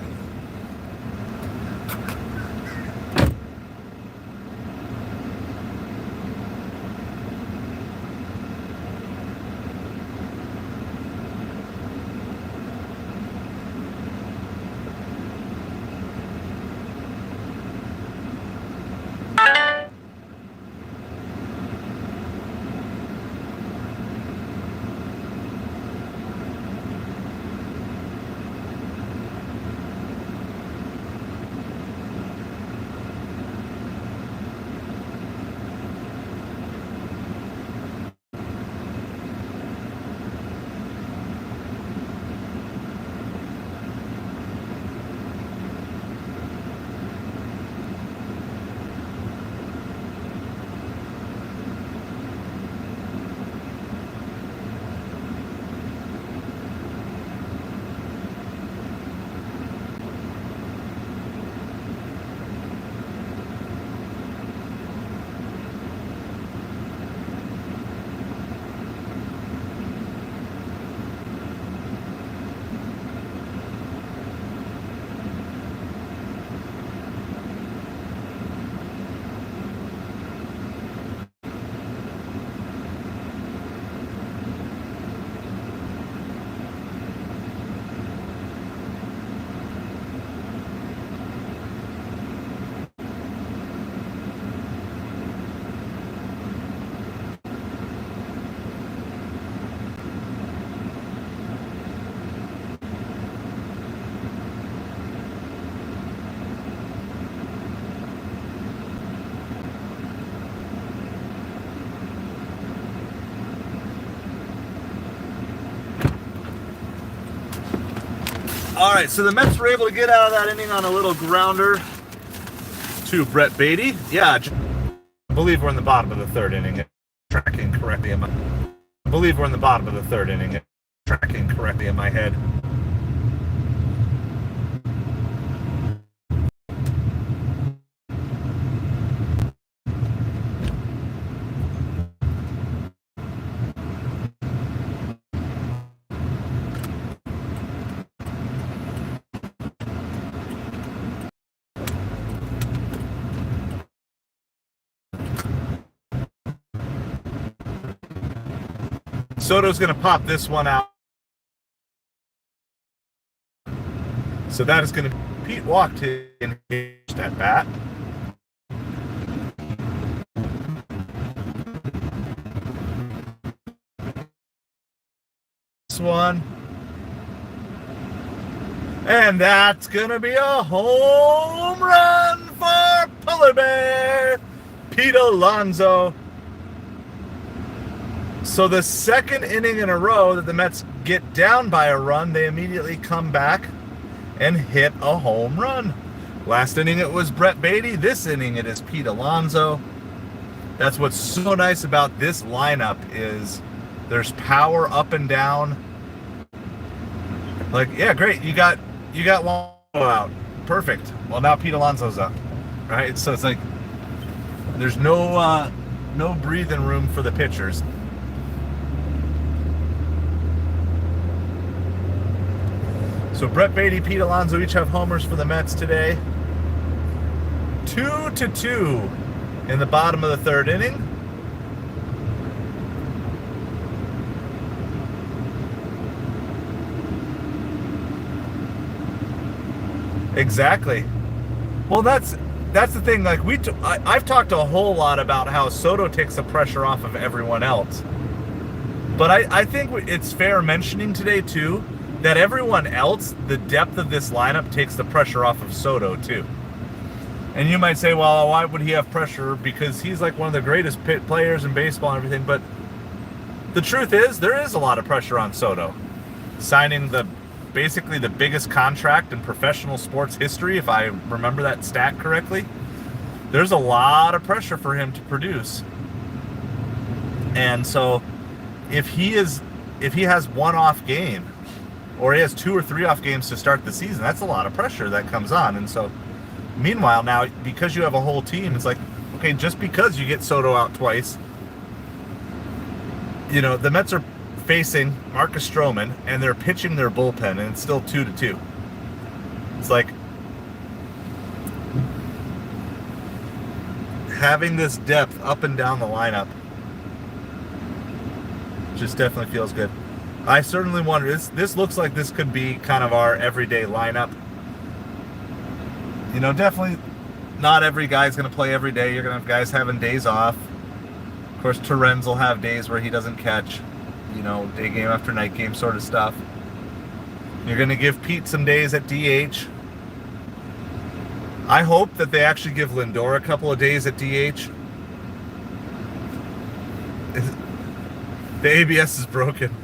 All right, so the Mets were able to get out of that inning on a little grounder to Brett Beatty. Yeah, I believe we're in the bottom of the third inning. Tracking correctly in my. I believe we're in the bottom of the third inning. Tracking correctly in my head. Soto's going to pop this one out. So that is going to Pete walked in at bat. This one. And that's going to be a home run for Polar Bear Pete Alonso. So the second inning in a row that the Mets get down by a run, they immediately come back and hit a home run. Last inning it was Brett Beatty. This inning it is Pete Alonso. That's what's so nice about this lineup is there's power up and down. Like, yeah, great. You got one out. Perfect. Well, now Pete Alonso's up, right? So it's like there's no breathing room for the pitchers. So Brett Beatty, Pete Alonso each have homers for the Mets today. 2-2 in the bottom of the third inning. Exactly. Well, that's the thing. Like I've talked a whole lot about how Soto takes the pressure off of everyone else, but I think it's fair mentioning today too that everyone else, the depth of this lineup takes the pressure off of Soto too. And you might say, well, why would he have pressure? Because he's like one of the greatest players in baseball and everything. But the truth is, there is a lot of pressure on Soto. Signing basically the biggest contract in professional sports history, if I remember that stat correctly. There's a lot of pressure for him to produce. And so if he has one off game, or he has 2 or 3 off games to start the season, that's a lot of pressure that comes on. And so, meanwhile, now, because you have a whole team, it's like, okay, just because you get Soto out twice, the Mets are facing Marcus Stroman, and they're pitching their bullpen, and it's still 2-2. It's like, having this depth up and down the lineup just definitely feels good. I certainly wonder, this looks like this could be kind of our everyday lineup. Definitely not every guy's going to play every day. You're going to have guys having days off. Of course, Terrenz will have days where he doesn't catch, day game after night game sort of stuff. You're going to give Pete some days at DH. I hope that they actually give Lindor a couple of days at DH. The ABS is broken.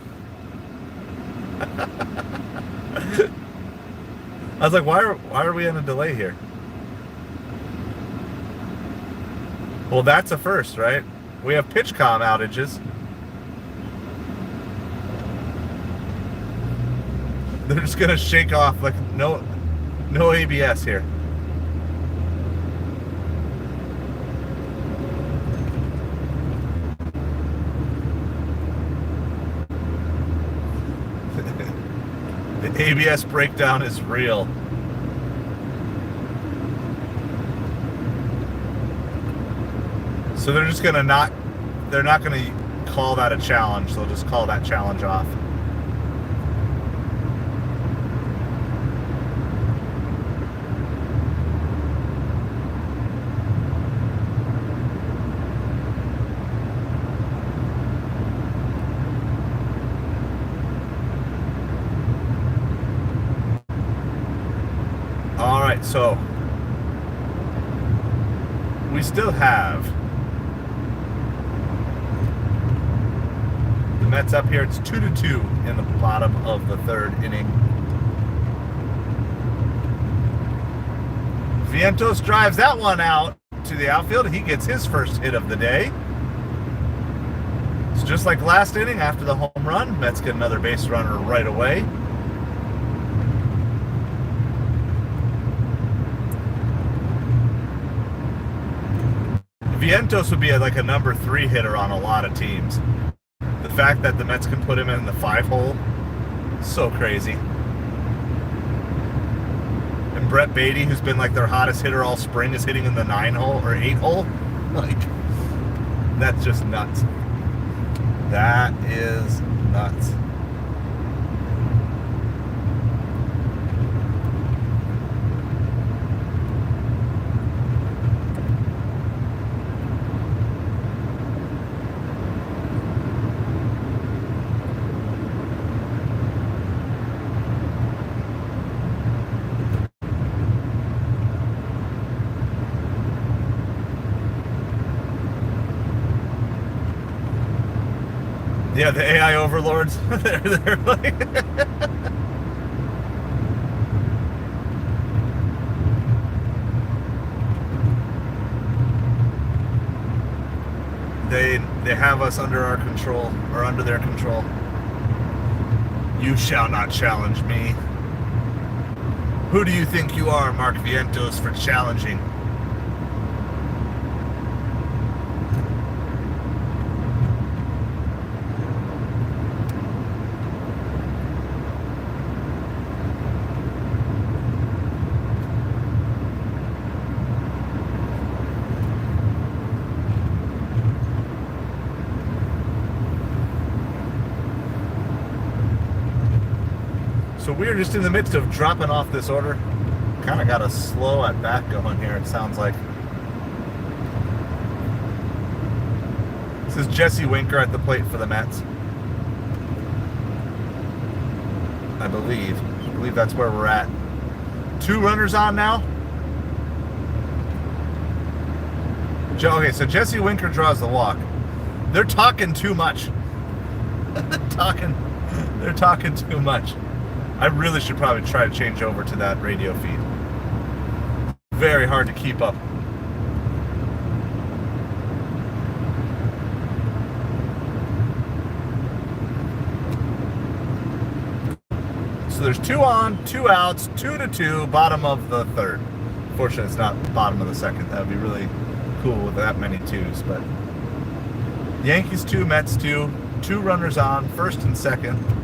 I was like, why are we in a delay here? Well, that's a first, right? We have PitchCom outages. They're just gonna shake off like no ABS here. The ABS breakdown is real. So they're just gonna they're not gonna call that a challenge. They'll just call that challenge off. All right, so we still have the Mets up here. It's 2-2 in the bottom of the third inning. Vientos drives that one out to the outfield. He gets his first hit of the day. It's just like last inning after the home run. Mets get another base runner right away. Vientos would be like a number 3 hitter on a lot of teams. The fact that the Mets can put him in the 5-hole, so crazy. And Brett Beatty, who's been like their hottest hitter all spring, is hitting in the 9-hole or 8-hole. Like, that's just nuts. That is nuts. Yeah, the AI overlords. they're like they have us under our control, or under their control. You shall not challenge me. Who do you think you are, Mark Vientos, for challenging? So we're just in the midst of dropping off this order. Kind of got a slow at bat going here, it sounds like. This is Jesse Winker at the plate for the Mets. I believe that's where we're at. 2 runners on now. Okay, so Jesse Winker draws the walk. They're talking too much. They're talking too much. I really should probably try to change over to that radio feed. Very hard to keep up. So there's 2 on, 2 outs, 2-2, bottom of the 3rd. Fortunately, it's not bottom of the 2nd. That would be really cool with that many 2s. But Yankees 2, Mets 2, 2 runners on, 1st and 2nd.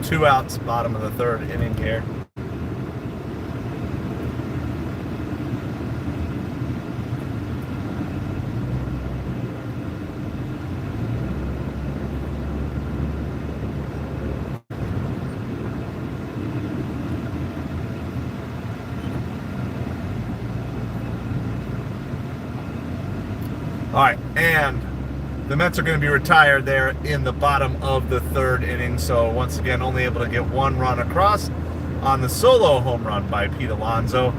2 outs, bottom of the 3rd inning here. All right, and the Mets are going to be retired there in the bottom of the 3rd inning. So once again, only able to get 1 run across on the solo home run by Pete Alonso.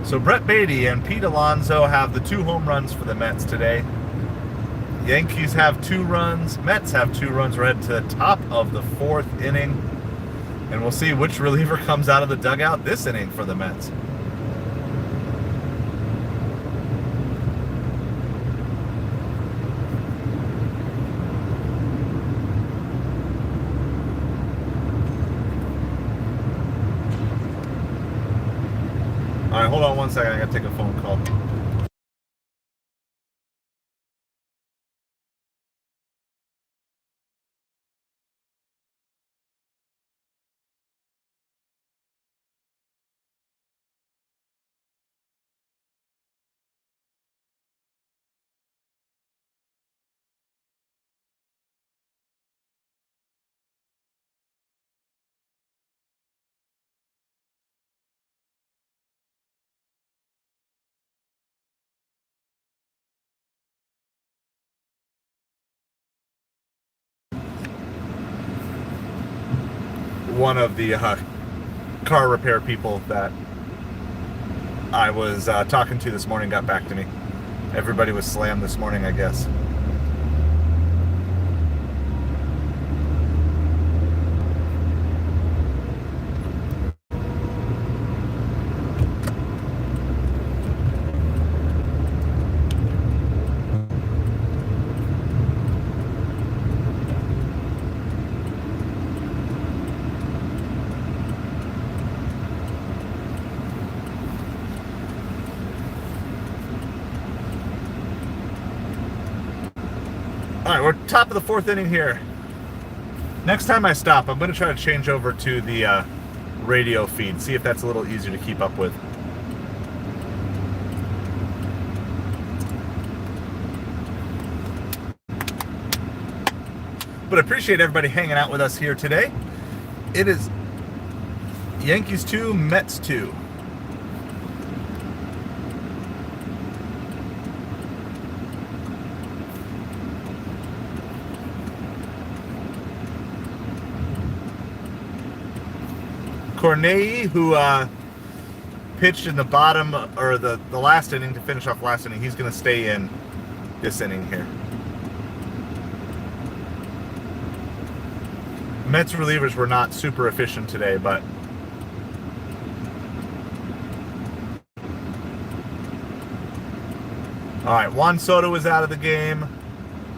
So Brett Beatty and Pete Alonso have the 2 home runs for the Mets today. Yankees have 2 runs. Mets have 2 runs. We're headed to the top of the 4th inning. And we'll see which reliever comes out of the dugout this inning for the Mets. All right, hold on one second. I gotta take a phone call. One of the car repair people that I was talking to this morning got back to me. Everybody was slammed this morning, I guess. All right, we're top of the fourth inning here. Next time I stop, I'm going to try to change over to the radio feed, see if that's a little easier to keep up with. But I appreciate everybody hanging out with us here today. It is Yankees 2, Mets 2. Corneille, who pitched in the bottom, or the last inning to finish off last inning, he's going to stay in this inning here. Mets relievers were not super efficient today, but all right, Juan Soto is out of the game.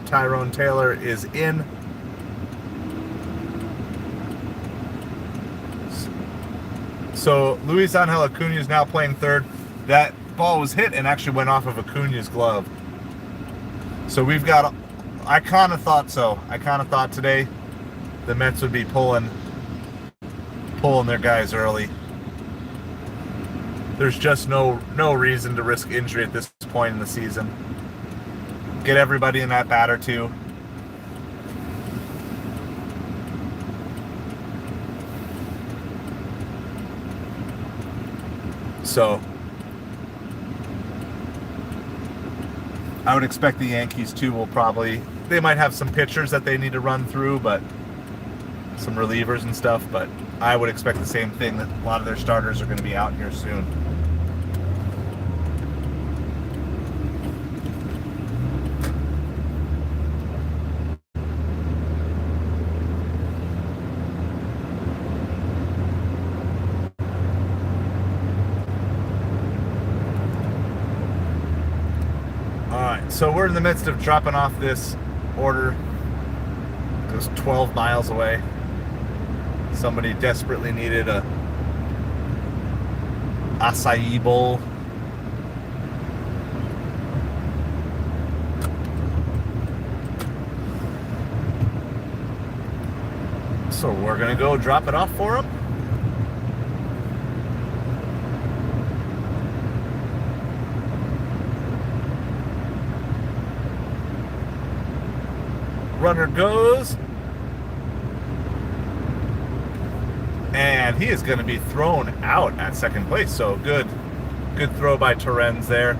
Tyrone Taylor is in. So Luis Angel Acuna is now playing third. That ball was hit and actually went off of Acuna's glove. So we've got, I kind of thought so. I kind of thought today the Mets would be pulling their guys early. There's just no reason to risk injury at this point in the season. Get everybody in that bat or two. So I would expect the Yankees too will probably, they might have some pitchers that they need to run through, but some relievers and stuff, but I would expect the same thing, that a lot of their starters are going to be out here soon. So we're in the midst of dropping off this order. It was 12 miles away. Somebody desperately needed a acai bowl. So we're gonna go drop it off for them. Runner goes, and he is going to be thrown out at second place. So good throw by Torrens there.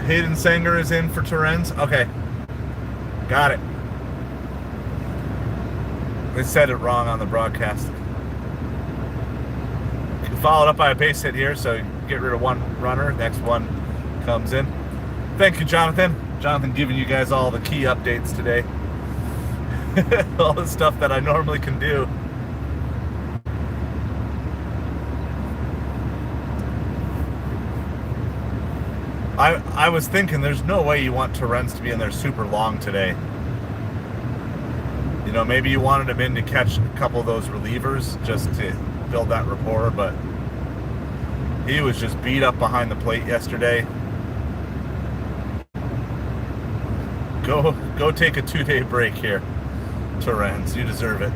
Hayden Sanger is in for Torrens. Okay. Got it. They said it wrong on the broadcast. Followed up by a base hit here, so get rid of one runner. Next one comes in. Thank you, Jonathan. Jonathan giving you guys all the key updates today. All the stuff that I normally can do. I was thinking there's no way you want Torrens to be in there super long today. You know, maybe you wanted him in to catch a couple of those relievers just to build that rapport, but he was just beat up behind the plate yesterday. Go take a 2-day break here, Torrens. You deserve it.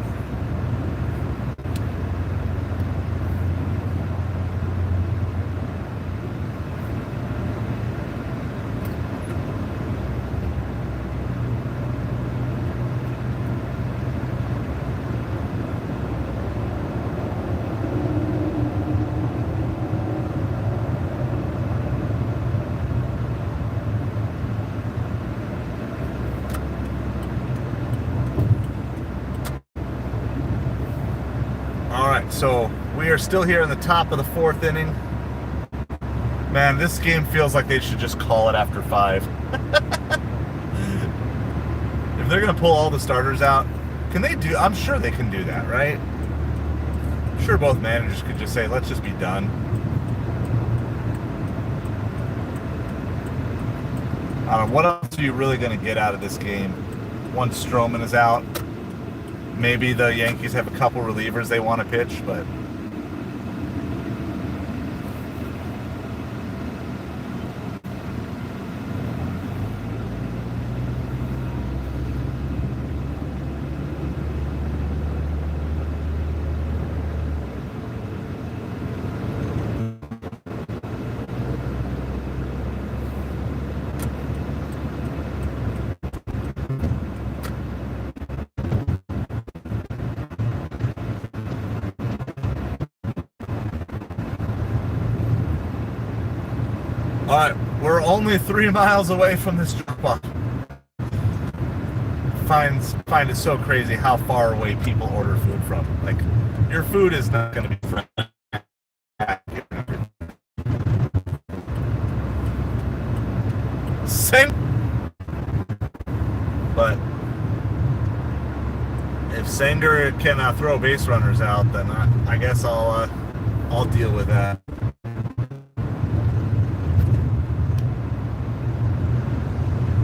So we are still here in the top of the fourth inning. Man, this game feels like they should just call it after 5. It if they're going to pull all the starters out, can they do? I'm sure they can do that, right? I'm sure both managers could just say, let's just be done. I don't know, what else are you really going to get out of this game once Stroman is out? Maybe the Yankees have a couple relievers they want to pitch, but alright, we're only 3 miles away from this drop-off. Find it so crazy how far away people order food from. Like, your food is not going to be fresh. Same. But if Sanger can throw base runners out, then I guess I'll deal with that.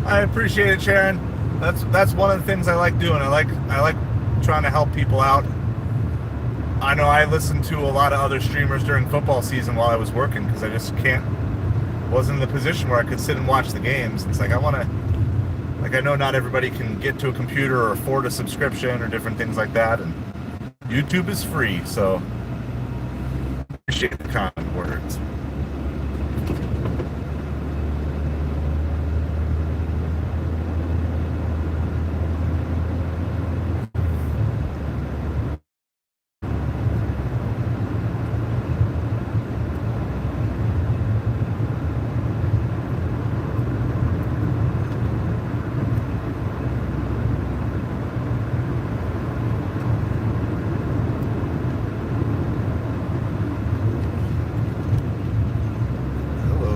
I appreciate it, Sharon. That's one of the things I like doing. I like trying to help people out. I know I listened to a lot of other streamers during football season while I was working because I just wasn't in the position where I could sit and watch the games. It's like I know not everybody can get to a computer or afford a subscription or different things like that, and YouTube is free, so appreciate the kind words.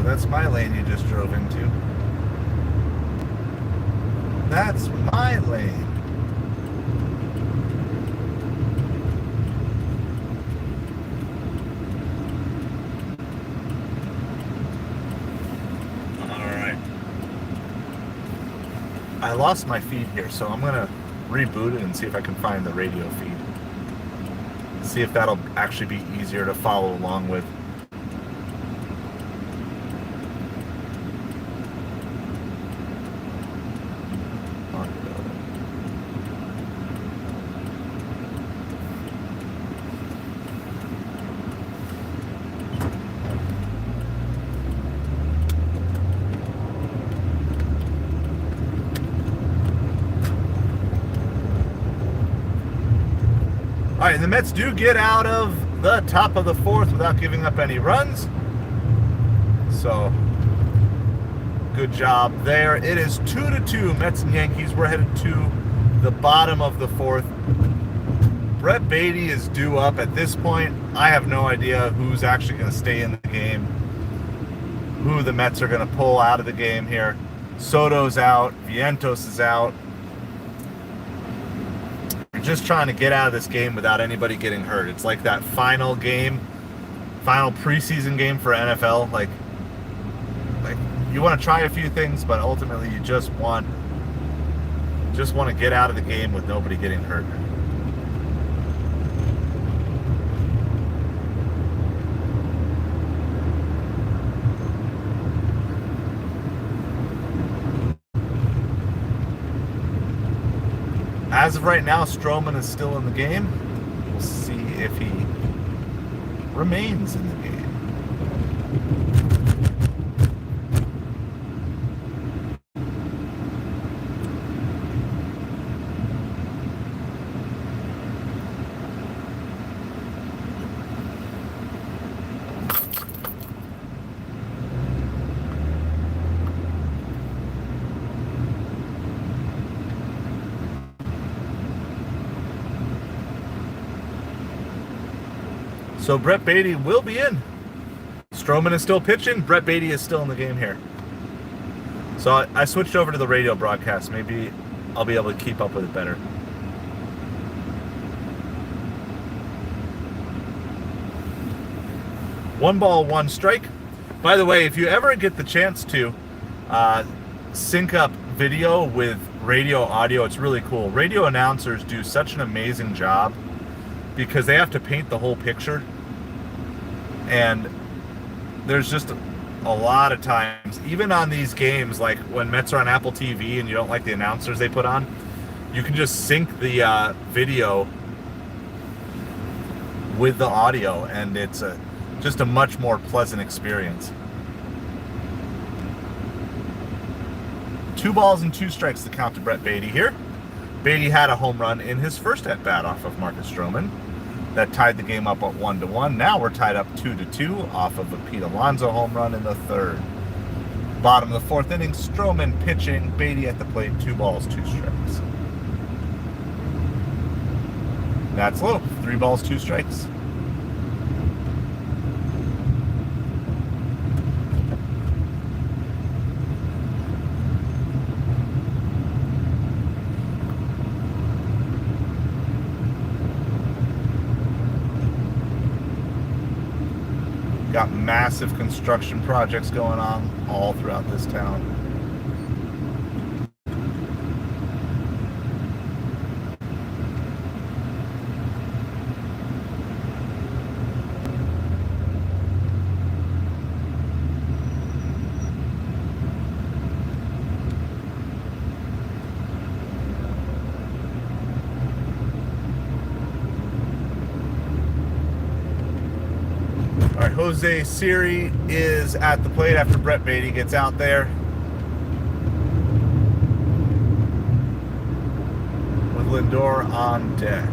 That's my lane you just drove into. That's my lane. Alright. I lost my feed here, so I'm gonna reboot it and see if I can find the radio feed. See if that'll actually be easier to follow along with. All right, the Mets do get out of the top of the fourth without giving up any runs. So, good job there. It is 2-2, Mets and Yankees. We're headed to the bottom of the fourth. Brett Beatty is due up at this point. I have no idea who's actually going to stay in the game, who the Mets are going to pull out of the game here. Soto's out. Vientos is out. Just trying to get out of this game without anybody getting hurt. It's like that final preseason game for NFL. Like you want to try a few things, but ultimately you just want to get out of the game with nobody getting hurt. As of right now, Stroman is still in the game. We'll see if he remains in the game. So Brett Beatty will be in. Stroman is still pitching. Brett Beatty is still in the game here. So I switched over to the radio broadcast. Maybe I'll be able to keep up with it better. One ball, one strike. By the way, if you ever get the chance to sync up video with radio audio, it's really cool. Radio announcers do such an amazing job because they have to paint the whole picture. And there's just a lot of times, even on these games, like when Mets are on Apple TV and you don't like the announcers they put on, you can just sync the video with the audio, and it's just a much more pleasant experience. 2 balls and 2 strikes to count to Brett Beatty here. Beatty had a home run in his first at-bat off of Marcus Stroman. That tied the game up at 1-1. Now we're tied up 2-2 off of a Pete Alonso home run in the third. Bottom of the 4th inning, Stroman pitching, Beatty at the plate, 2 balls, 2 strikes. That's low. 3 balls, 2 strikes. Got massive construction projects going on all throughout this town. Jose Siri is at the plate after Brett Beatty gets out there. With Lindor on deck.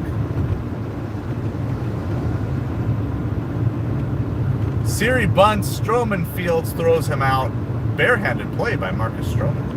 Siri bunts, Stroman fields, throws him out. Barehanded play by Marcus Stroman.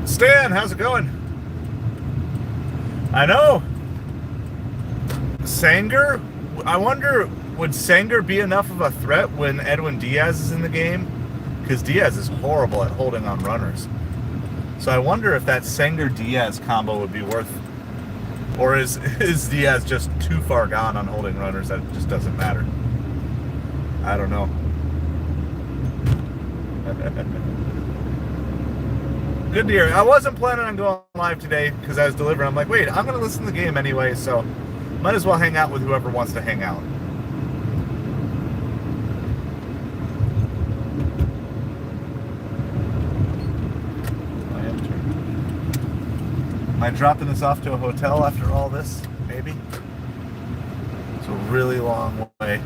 Stan, how's it going? I know. Sanger? I wonder, would Sanger be enough of a threat when Edwin Diaz is in the game? Because Diaz is horrible at holding on runners. So I wonder if that Sanger-Diaz combo would be worth... Or is Diaz just too far gone on holding runners that it just doesn't matter? I don't know. Good to hear. I wasn't planning on going live today because I was delivering. I'm like, wait, I'm going to listen to the game anyway, so might as well hang out with whoever wants to hang out. Am I dropping this off to a hotel after all this? Maybe. It's a really long way.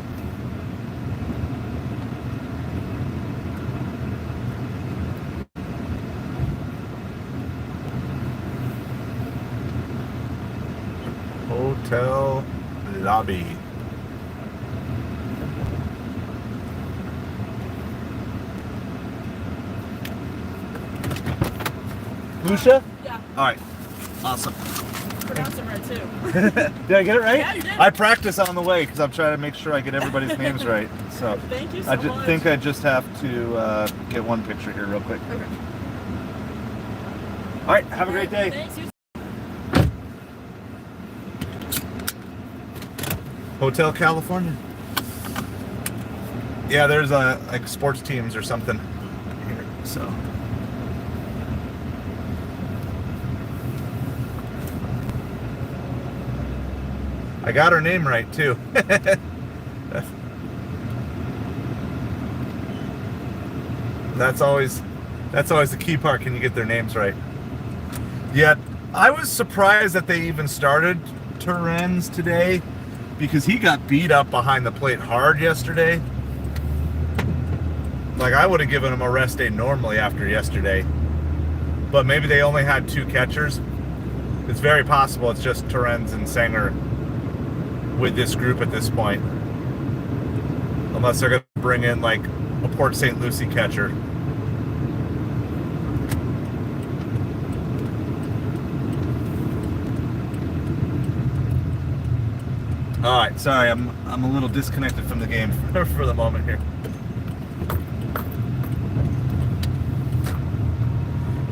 Hotel lobby. Lucia? Yeah. All right. Awesome. Pronounced it right too. Did I get it right? Yeah, you did. I practice on the way because I'm trying to make sure I get everybody's names right. So Thank you so much. think I just have to get one picture here real quick. Okay. All right. Have a great day. Thanks. You Hotel California. Yeah, there's like sports teams or something here. So I got her name right too. That's always the key part. Can you get their names right? Yeah, I was surprised that they even started Terrence today, because he got beat up behind the plate hard yesterday. Like, I would have given him a rest day normally after yesterday. But maybe they only had 2 catchers. It's very possible it's just Torrens and Sanger with this group at this point. Unless they're going to bring in like a Port St. Lucie catcher. All right, sorry, I'm a little disconnected from the game for the moment here.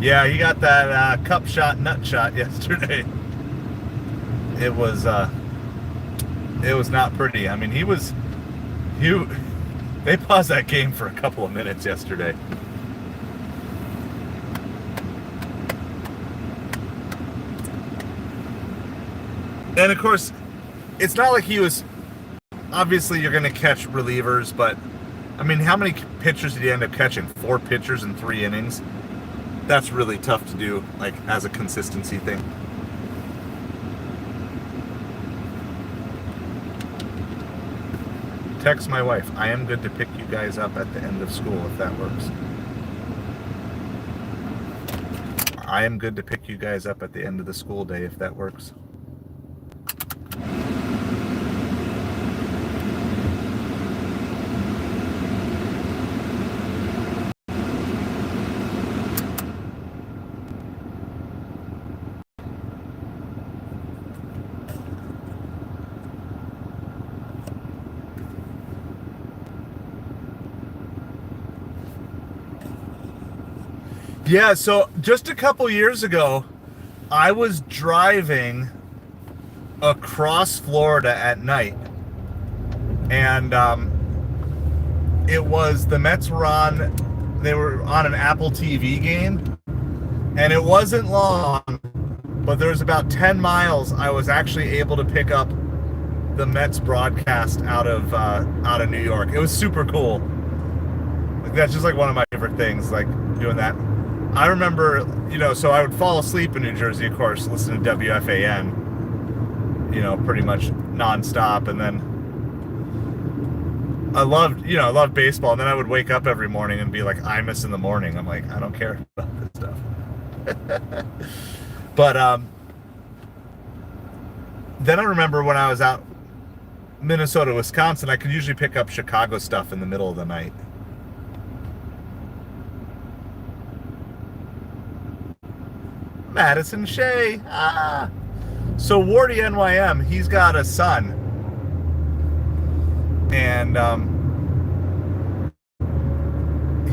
Yeah, he got that cup shot, nut shot yesterday. It was not pretty. I mean, they paused that game for a couple of minutes yesterday. And of course, it's not like he was, obviously you're going to catch relievers, but I mean, how many pitchers did he end up catching? 4 pitchers in 3 innings? That's really tough to do, like, as a consistency thing. Text my wife. I am good to pick you guys up at the end of school if that works. I am good to pick you guys up at the end of the school day if that works. Yeah, so just a couple years ago, I was driving across Florida at night, and it was the Mets were on, they were on an Apple TV game, and it wasn't long, but there was about 10 miles I was actually able to pick up the Mets broadcast out of New York. It was super cool. Like, that's just like one of my favorite things, like doing that. I remember, so I would fall asleep in New Jersey, of course, listening to WFAN, pretty much nonstop. And then I loved baseball. And then I would wake up every morning and be like, Imus in the morning. I'm like, I don't care about this stuff. But then I remember when I was out Minnesota, Wisconsin, I could usually pick up Chicago stuff in the middle of the night. Madison Shea. So Wardy NYM, he's got a son, and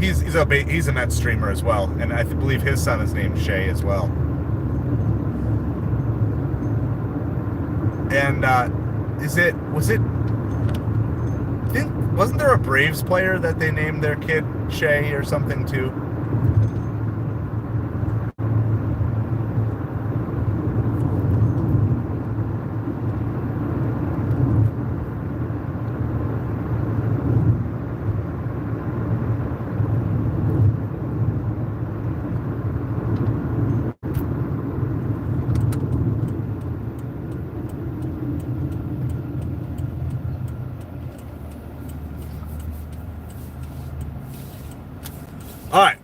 he's a Mets streamer as well, and I believe his son is named Shea as well. And wasn't there a Braves player that they named their kid Shea or something too? All right.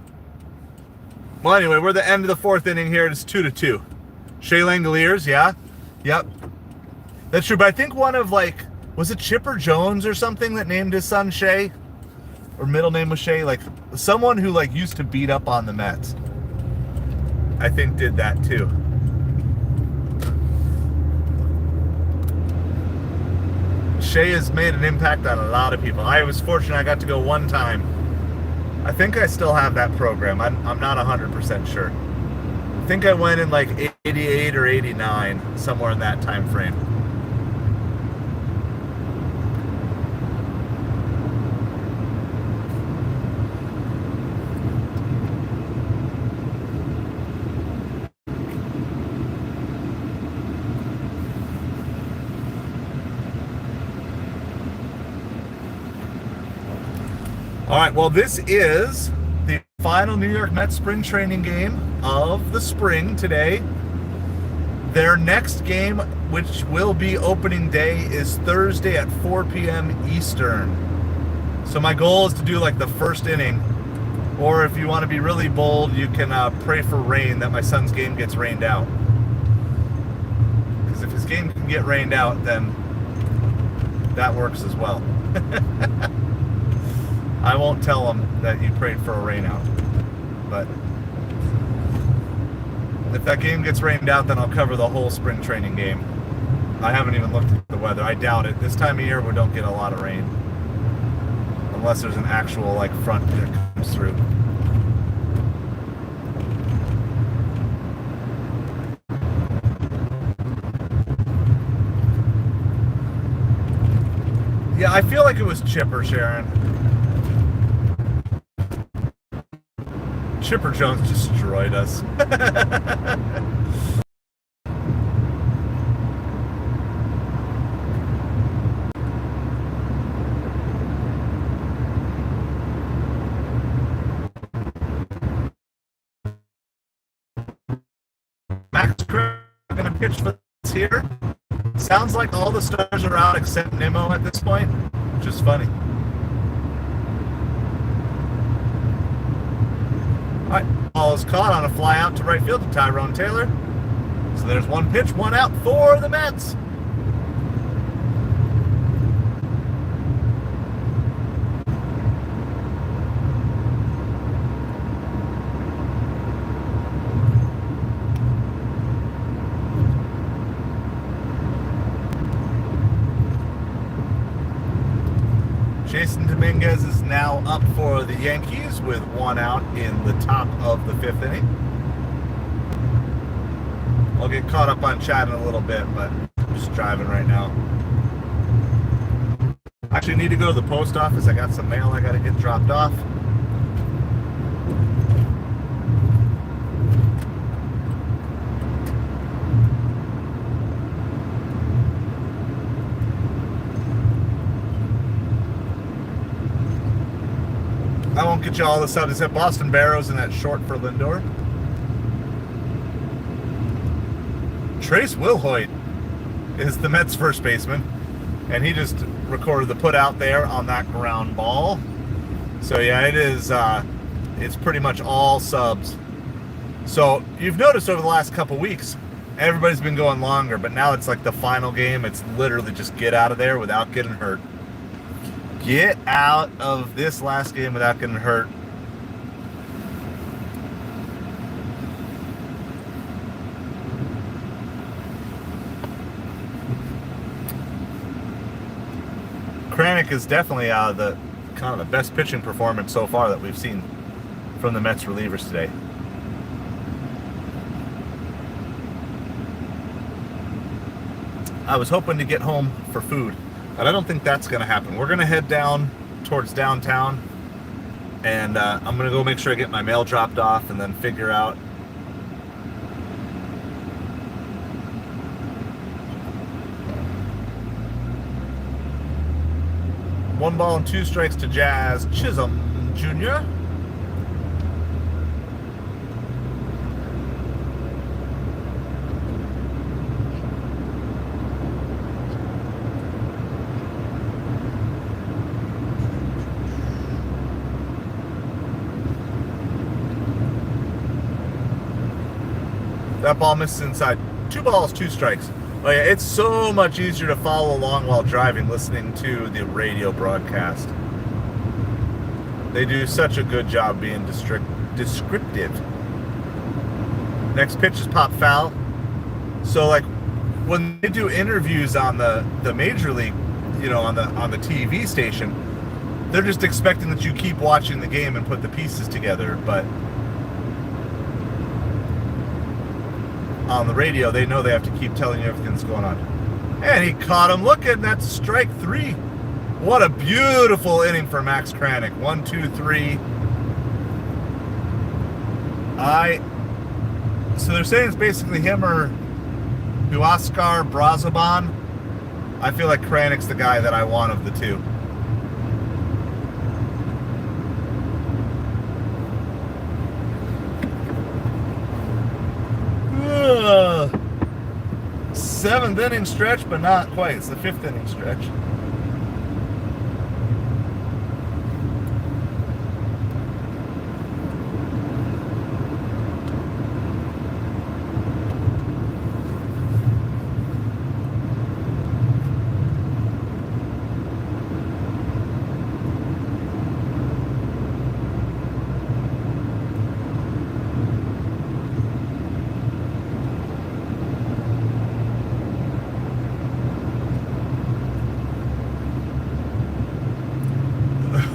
Well, anyway, we're at the end of the 4th inning here. It's 2-2. Shea Langoliers, yeah. Yep. That's true, but I think one of, was it Chipper Jones or something that named his son Shea? Or middle name was Shea? Like, someone who, used to beat up on the Mets, I think did that too. Shea has made an impact on a lot of people. I was fortunate I got to go one time. I think I still have that program. I'm not 100% sure. I think I went in 88 or 89, somewhere in that time frame. All right, well, this is the final New York Mets spring training game of the spring today. Their next game, which will be opening day, is Thursday at 4 p.m. Eastern. So my goal is to do the first inning, or if you want to be really bold, you can pray for rain, that my son's game gets rained out. Because if his game can get rained out, then that works as well. I won't tell him that you prayed for a rain out. But if that game gets rained out, then I'll cover the whole spring training game. I haven't even looked at the weather. I doubt it. This time of year, we don't get a lot of rain. Unless there's an actual, like, front that comes through. Yeah, I feel like it was Chipper, Sharon. Chipper Jones destroyed us. Max Craig gonna pitch for us here. Sounds like all the stars are out except Nimmo at this point, which is funny. All right, ball is caught on a fly out to right field to Tyrone Taylor. So there's one pitch, one out for the Mets. Jason Dominguez is now up for the Yankees with one out in the top of the 5th inning. I'll get caught up on chat in a little bit, but I'm just driving right now. I actually need to go to the post office. I got some mail I got to get dropped off. I won't get you all the subs except Boston Barrows and that short for Lindor. Trace Wilhoit is the Mets first baseman, and he just recorded the put out there on that ground ball. So yeah, it is it's pretty much all subs. So you've noticed over the last couple weeks everybody's been going longer, but now it's like the final game. It's literally just get out of there without getting hurt. Get out of this last game without getting hurt. Kranick is definitely the kind of the best pitching performance so far that we've seen from the Mets relievers today. I was hoping to get home for food, but I don't think that's going to happen. We're going to head down towards downtown, and I'm going to go make sure I get my mail dropped off and then figure out one ball and two strikes to Jazz Chisholm Jr. That ball misses inside. 2 balls, 2 strikes. Oh yeah, it's so much easier to follow along while driving, listening to the radio broadcast. They do such a good job being descriptive. Next pitch is pop foul. So like when they do interviews on the major league, you know, on the TV station, they're just expecting that you keep watching the game and put the pieces together, but on the radio, they know they have to keep telling you everything that's going on. And he caught him. Look at that, strike 3. What a beautiful inning for Max Kranick. 1, 2, 3. So they're saying it's basically him or Huascar Brazoban. I feel like Kranick's the guy that I want of the two. Seventh inning stretch, but not quite. It's the 5th inning stretch.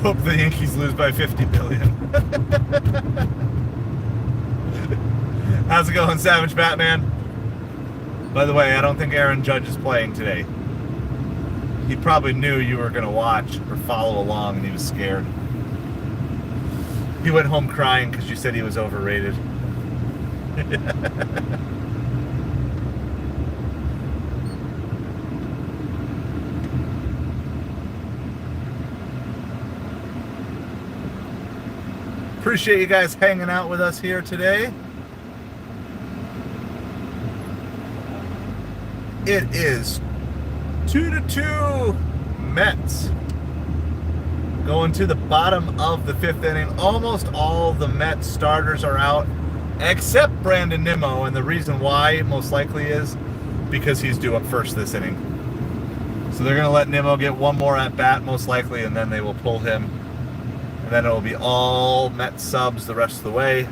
Hope the Yankees lose by 50 billion. How's it going, Savage Batman? By the way, I don't think Aaron Judge is playing today. He probably knew you were going to watch or follow along, and he was scared. He went home crying because you said he was overrated. Appreciate you guys hanging out with us here today. It is 2-2 Mets. Going to the bottom of the 5th inning. Almost all the Mets starters are out, except Brandon Nimmo, and the reason why most likely is because he's due up first this inning. So they're going to let Nimmo get one more at bat most likely, and then they will pull him. And then it will be all Mets subs the rest of the way.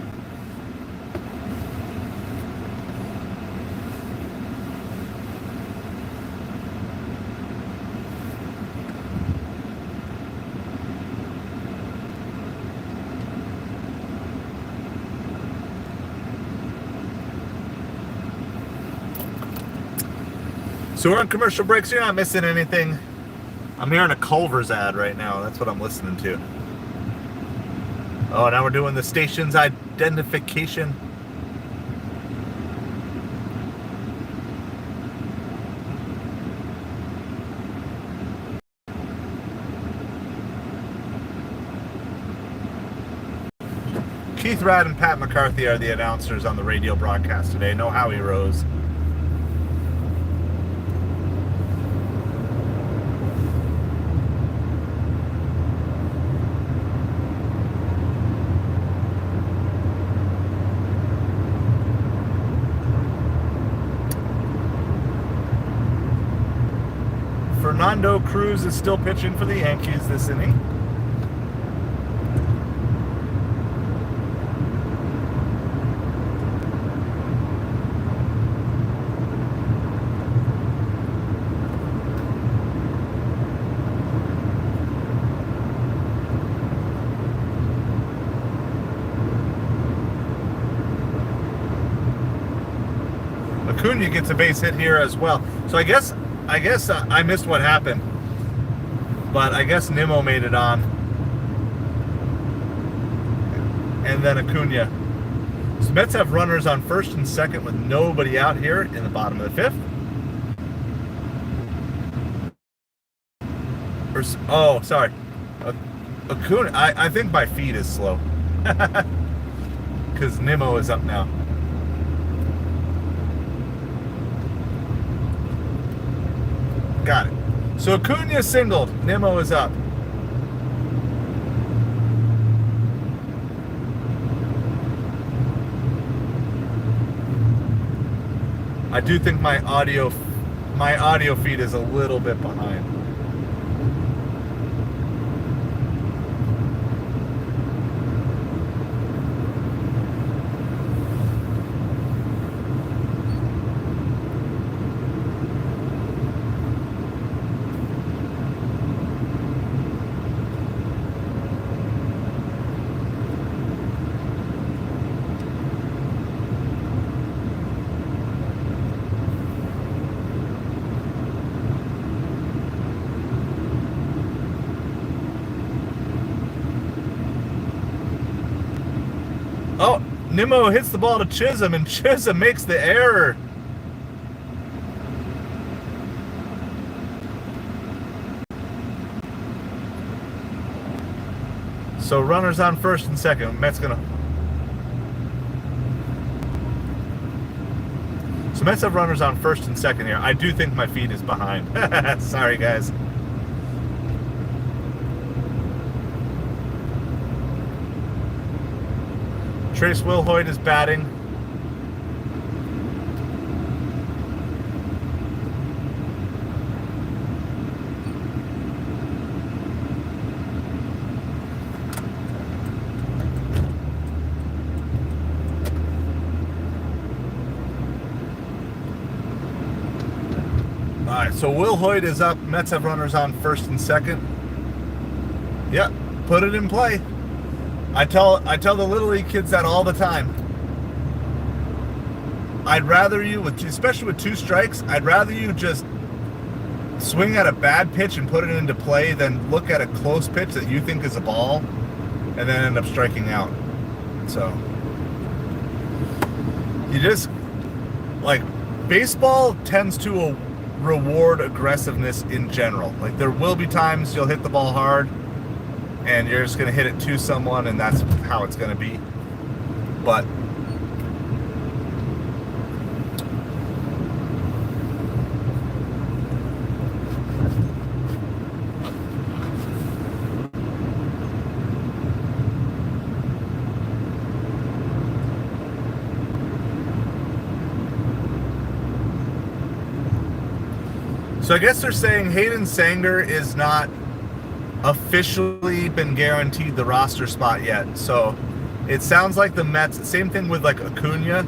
So we're on commercial breaks. So you're not missing anything. I'm hearing a Culver's ad right now. That's what I'm listening to. Oh, now we're doing the station's identification. Keith Rad and Pat McCarthy are the announcers on the radio broadcast today. No Howie Rose. Fernando Cruz is still pitching for the Yankees this inning. Acuna gets a base hit here as well. So I guess I missed what happened, but I guess Nimmo made it on, and then Acuna. So Mets have runners on first and second with nobody out here in the bottom of the 5th. Oh, sorry, Acuna. I think my feed is slow because Nimmo is up now. Got it. So Acuna singled. Nimmo is up. I do think my audio feed is a little bit behind. Oh, Nimmo hits the ball to Chisholm, and Chisholm makes the error. So runners on first and second. Mets have runners on first and second here. I do think my feed is behind. Sorry, guys. Trace Wilhoit is batting. All right, so Wilhoit is up. Mets have runners on first and second. Yep, put it in play. I tell the Little League kids that all the time. I'd rather you, especially with 2 strikes, I'd rather you just swing at a bad pitch and put it into play than look at a close pitch that you think is a ball and then end up striking out. So you just, like, baseball tends to reward aggressiveness in general. Like, there will be times you'll hit the ball hard and you're just going to hit it to someone, and that's how it's going to be. But so I guess they're saying Hayden Sanger is not officially been guaranteed the roster spot yet. So it sounds like the Mets, same thing with like Acuna.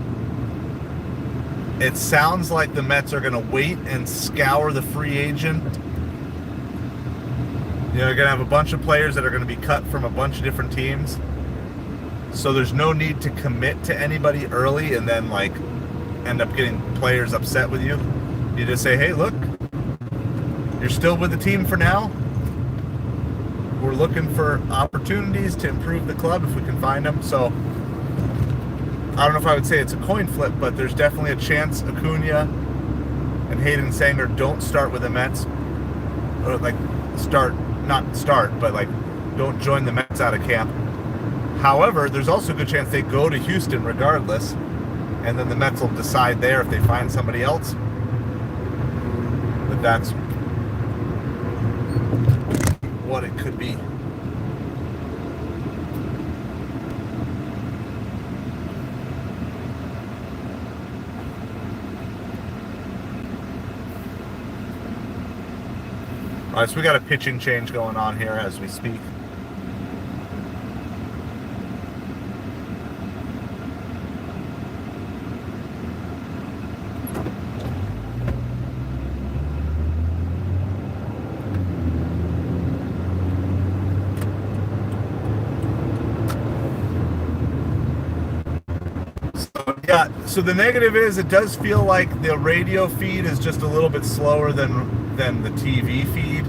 It sounds like the Mets are going to wait and scour the free agent. You know, they're going to have a bunch of players that are going to be cut from a bunch of different teams. So there's no need to commit to anybody early and then like end up getting players upset with you. You just say, hey, look, you're still with the team for now. We're looking for opportunities to improve the club if we can find them. So I don't know if I would say it's a coin flip, but there's definitely a chance Acuna and Hayden Sanger don't start with the Mets. Or like not start, but like don't join the Mets out of camp. However, there's also a good chance they go to Houston regardless, and then the Mets will decide there if they find somebody else. But that's what it could be. All right, so we got a pitching change going on here as we speak. Yeah, so the negative is it does feel like the radio feed is just a little bit slower than the TV feed.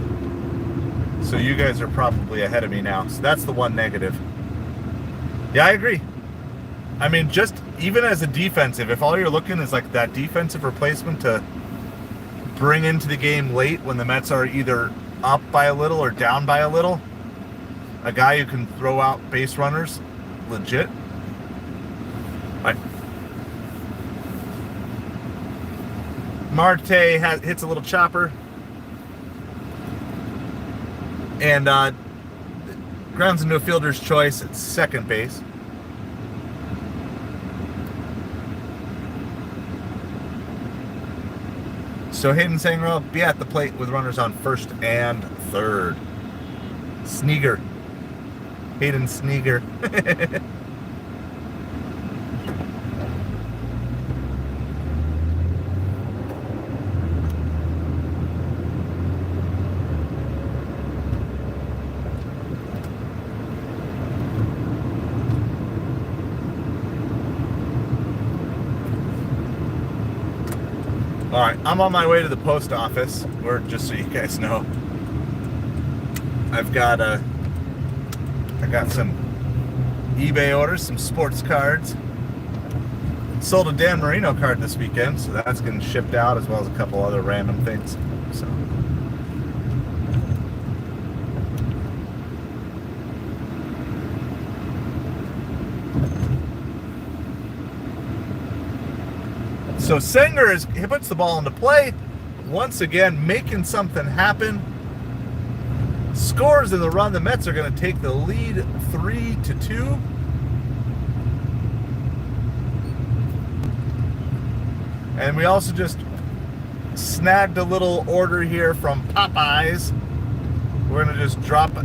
So you guys are probably ahead of me now. So that's the one negative. Yeah, I agree. I mean, just even as a defensive, if all you're looking is like that defensive replacement to bring into the game late when the Mets are either up by a little or down by a little, a guy who can throw out base runners, legit. Marte hits a little chopper and grounds into a fielder's choice at second base. So Hayden Sanger will be at the plate with runners on first and third. Sneager. Hayden Sneager. All right, I'm on my way to the post office, or just so you guys know, I got some eBay orders, some sports cards. Sold a Dan Marino card this weekend, so that's getting shipped out, as well as a couple other random things. So Sanger he puts the ball into play, once again making something happen. Scores in the run. The Mets are going to take the lead 3-2. And we also just snagged a little order here from Popeyes. We're going to just drop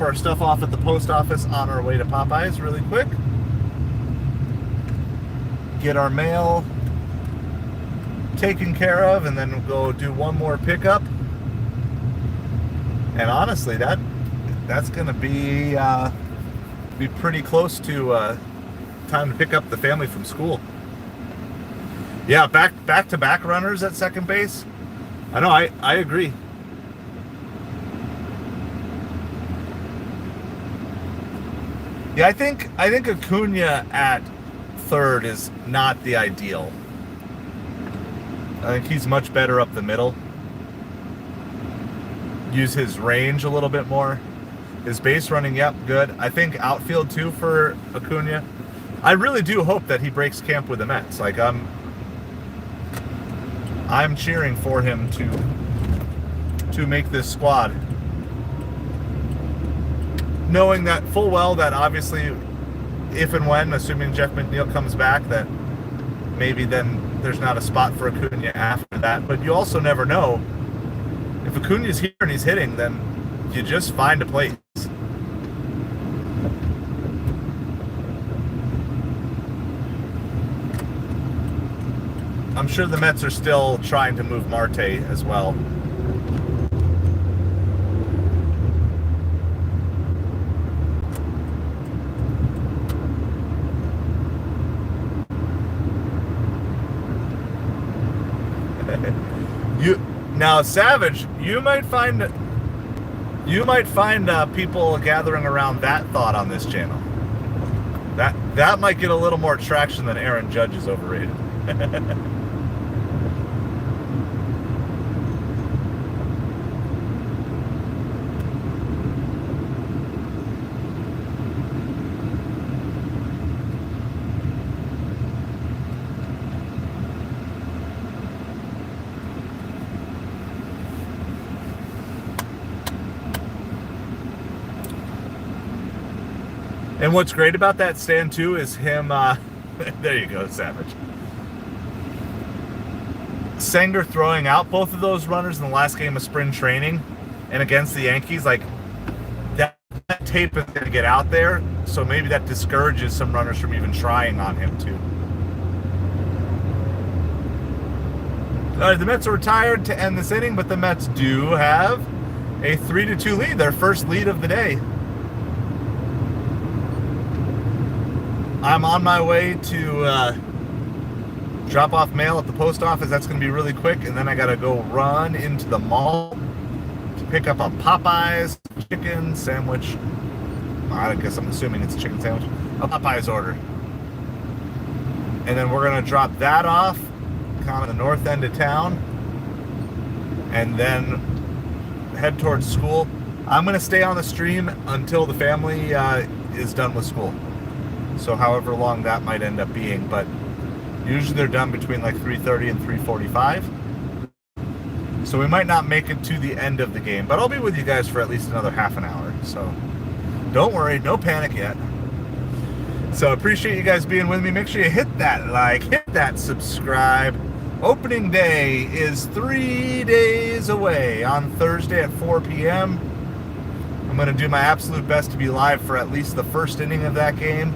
our stuff off at the post office on our way to Popeyes really quick. Get our mail taken care of, and then we'll go do one more pickup. And honestly, that that's going to be pretty close to time to pick up the family from school. Yeah, back to back runners at second base. I know. I agree. Yeah, I think Acuna at third is not the ideal. I think he's much better up the middle. Use his range a little bit more. His base running, yep, good. I think outfield too for Acuna. I really do hope that he breaks camp with the Mets. Like I'm cheering for him to make this squad, knowing that full well that obviously, if and when, assuming Jeff McNeil comes back, that maybe then there's not a spot for Acuna after that. But you also never know. If Acuna's here and he's hitting, then you just find a place. I'm sure the Mets are still trying to move Marte as well. Now, Savage, you might find people gathering around that thought on this channel. That might get a little more traction than Aaron Judge is overrated. And what's great about that stand too is him, there you go, Savage. Sanger throwing out both of those runners in the last game of spring training and against the Yankees, like that tape is going to get out there, so maybe that discourages some runners from even trying on him too. The Mets are retired to end this inning, but the Mets do have a 3-2 lead, their first lead of the day. I'm on my way to drop off mail at the post office. That's going to be really quick. And then I got to go run into the mall to pick up a Popeyes chicken sandwich. I guess I'm assuming it's a chicken sandwich. A Popeyes order. And then we're going to drop that off kind of the north end of town. And then head towards school. I'm going to stay on the stream until the family is done with school. So however long that might end up being, but usually they're done between like 3:30 and 3:45. So we might not make it to the end of the game, but I'll be with you guys for at least another half an hour. So don't worry, no panic yet. So appreciate you guys being with me. Make sure you hit that like, hit that subscribe. Opening day is 3 days away on Thursday at 4 p.m. I'm going to do my absolute best to be live for at least the first inning of that game.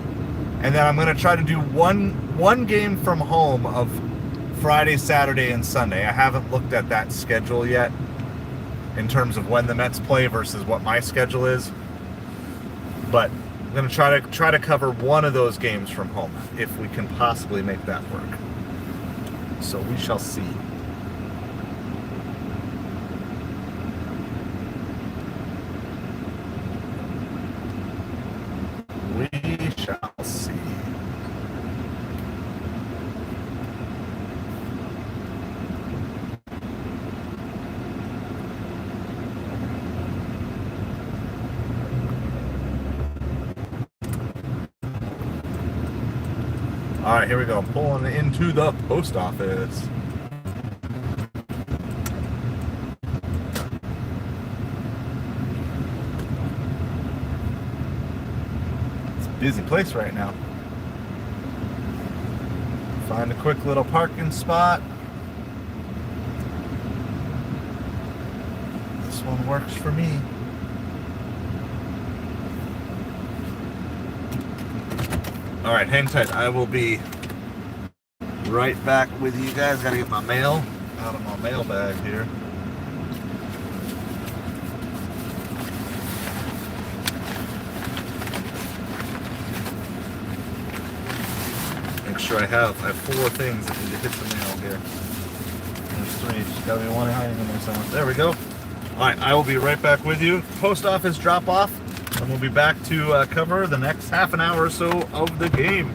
And then I'm going to try to do one game from home of Friday, Saturday, and Sunday. I haven't looked at that schedule yet in terms of when the Mets play versus what my schedule is. But I'm going to try to cover one of those games from home if we can possibly make that work. So we shall see. We shall see. All right, here we go. I'm pulling into the post office. Busy place right now. Find a quick little parking spot. This one works for me. All right, hang tight. I will be right back with you guys. Gotta get my mail out of my mail bag here. sure I have 4 things that need to hit the mail here. There's 3. There's got to be one hiding in there somewhere. There we go. All right, I will be right back with you. Post office drop off, and we'll be back to cover the next half an hour or so of the game.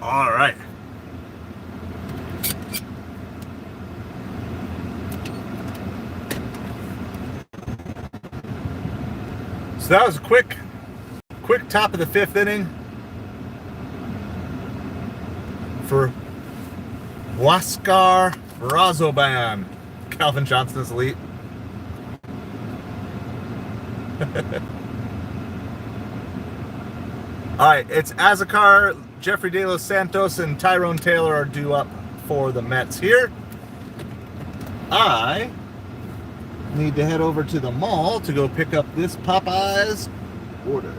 All right. So that was a quick top of the 5th inning for Huascar Brazoban. Calvin Johnson's elite. All right, it's Azakar, Jeffrey De Los Santos, and Tyrone Taylor are due up for the Mets here. I need to head over to the mall to go pick up this Popeyes order.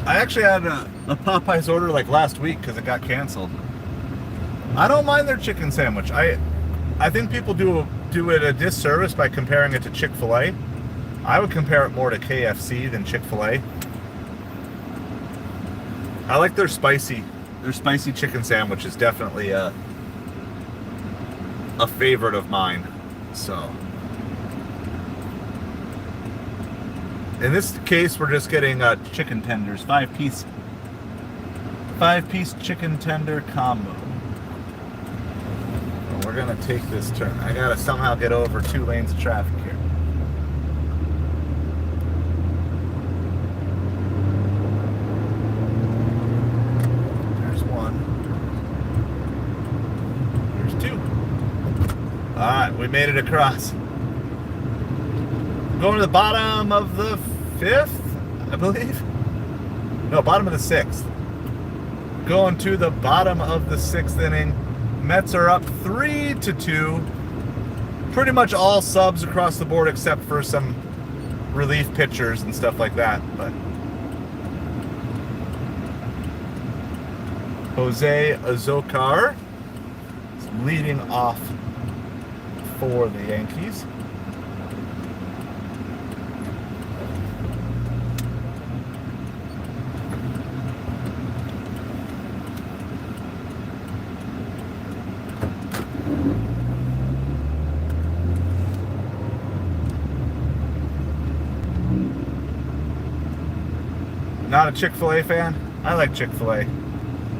I actually had a Popeyes order like last week because it got canceled. I don't mind their chicken sandwich. I think people do it a disservice by comparing it to Chick-fil-A. I would compare it more to KFC than Chick-fil-A. I like their spicy chicken sandwich is definitely a favorite of mine. So in this case, we're just getting chicken tenders, 5-piece chicken tender combo. And we're gonna take this turn. I gotta somehow get over 2 lanes of traffic here. There's 1. There's 2. All right, we made it across. Going to the bottom of the 5th, I believe. No, bottom of the 6th. Going to the bottom of the 6th inning. Mets are up 3-2. Pretty much all subs across the board except for some relief pitchers and stuff like that. But Jose Azokar is leading off for the Yankees. Not a Chick-fil-A fan? I like Chick-fil-A.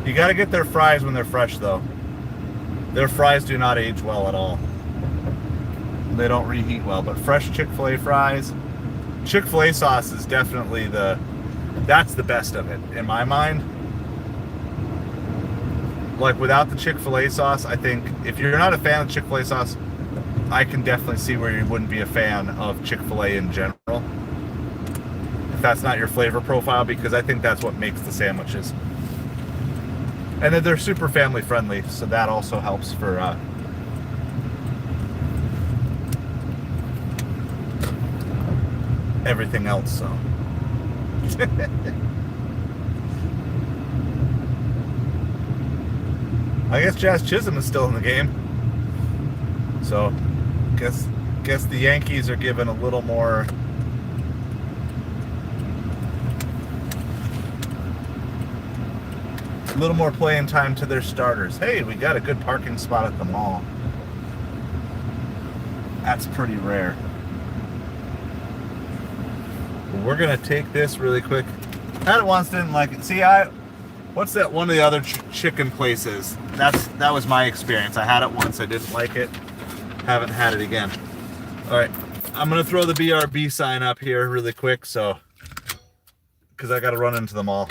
You got to get their fries when they're fresh, though. Their fries do not age well at all. They don't reheat well, but fresh Chick-fil-A fries, Chick-fil-A sauce is definitely that's the best of it, in my mind. Like, without the Chick-fil-A sauce, I think, if you're not a fan of Chick-fil-A sauce, I can definitely see where you wouldn't be a fan of Chick-fil-A in general. If that's not your flavor profile, because I think that's what makes the sandwiches. And then they're super family friendly, so that also helps for everything else. So I guess Jazz Chisholm is still in the game. So, guess the Yankees are given a little more. A little more playing time to their starters. Hey, we got a good parking spot at the mall. That's pretty rare. We're gonna take this really quick. Had it once, didn't like it. See, what's that? One of the other chicken places. That was my experience. I had it once, I didn't like it. Haven't had it again. All right, I'm gonna throw the BRB sign up here really quick, so because I got to run into the mall,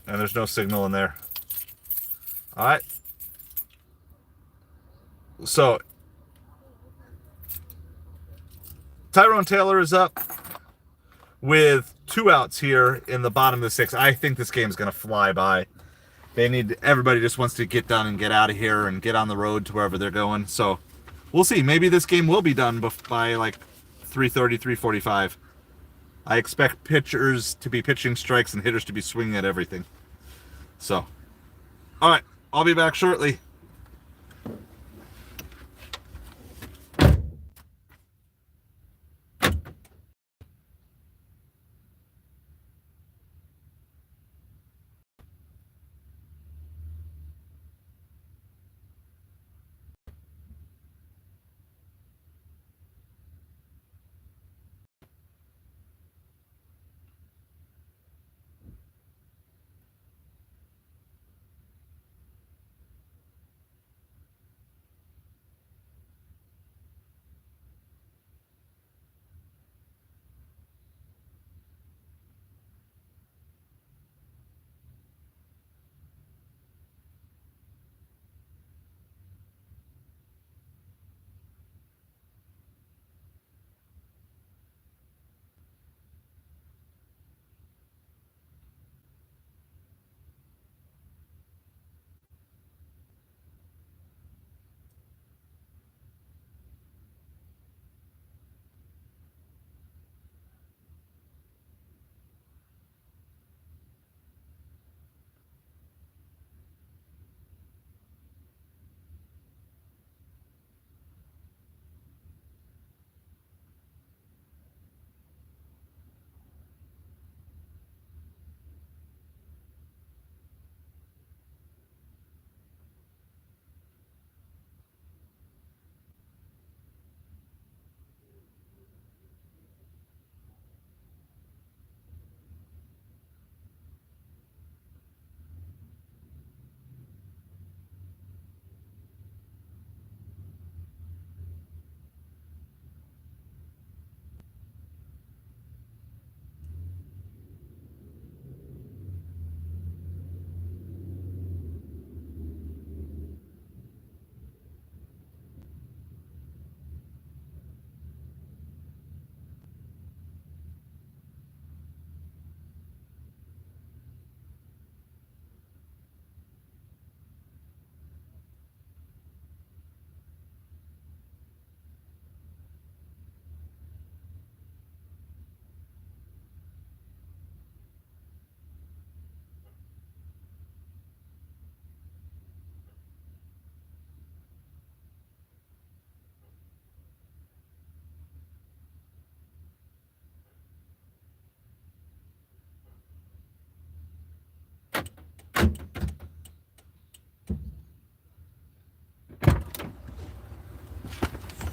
and there's no signal in there. All right. So Tyrone Taylor is up with 2 outs here in the bottom of the 6th. I think this game's going to fly by. Everybody just wants to get done and get out of here and get on the road to wherever they're going. So we'll see. Maybe this game will be done by like 3:30, 3:45. I expect pitchers to be pitching strikes and hitters to be swinging at everything. So, all right, I'll be back shortly.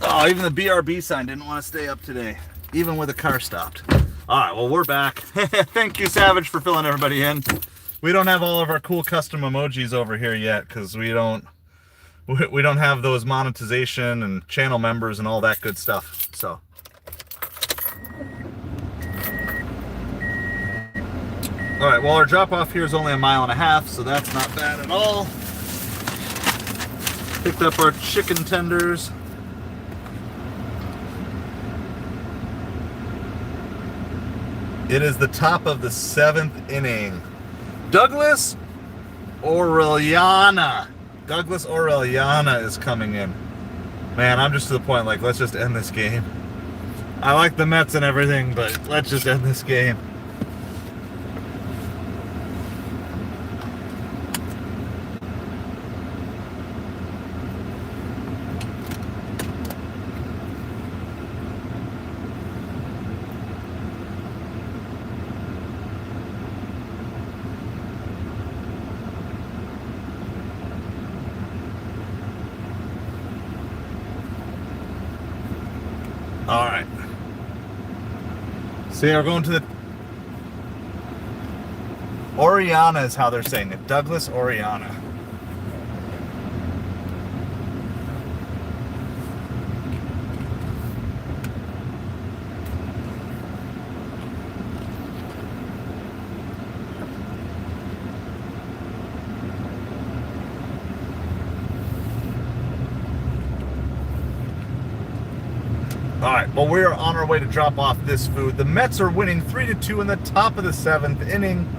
Oh, even the BRB sign didn't want to stay up today, even with the car stopped. All right, well, we're back. Thank you, Savage, for filling everybody in. We don't have all of our cool custom emojis over here yet because we don't have those monetization and channel members and all that good stuff. So, all right, well, our drop off here is only 1.5 miles, so that's not bad at all. Picked up our chicken tenders. It is the top of the 7th inning. Douglas Orellana is coming in. Man, I'm just to the point, like, let's just end this game. I like the Mets and everything, but let's just end this game. So yeah, we're going to the Oriana is how they're saying it. Douglas Oriana. All right, well, we're on our way to drop off this food. The Mets are winning 3-2 in the top of the 7th inning.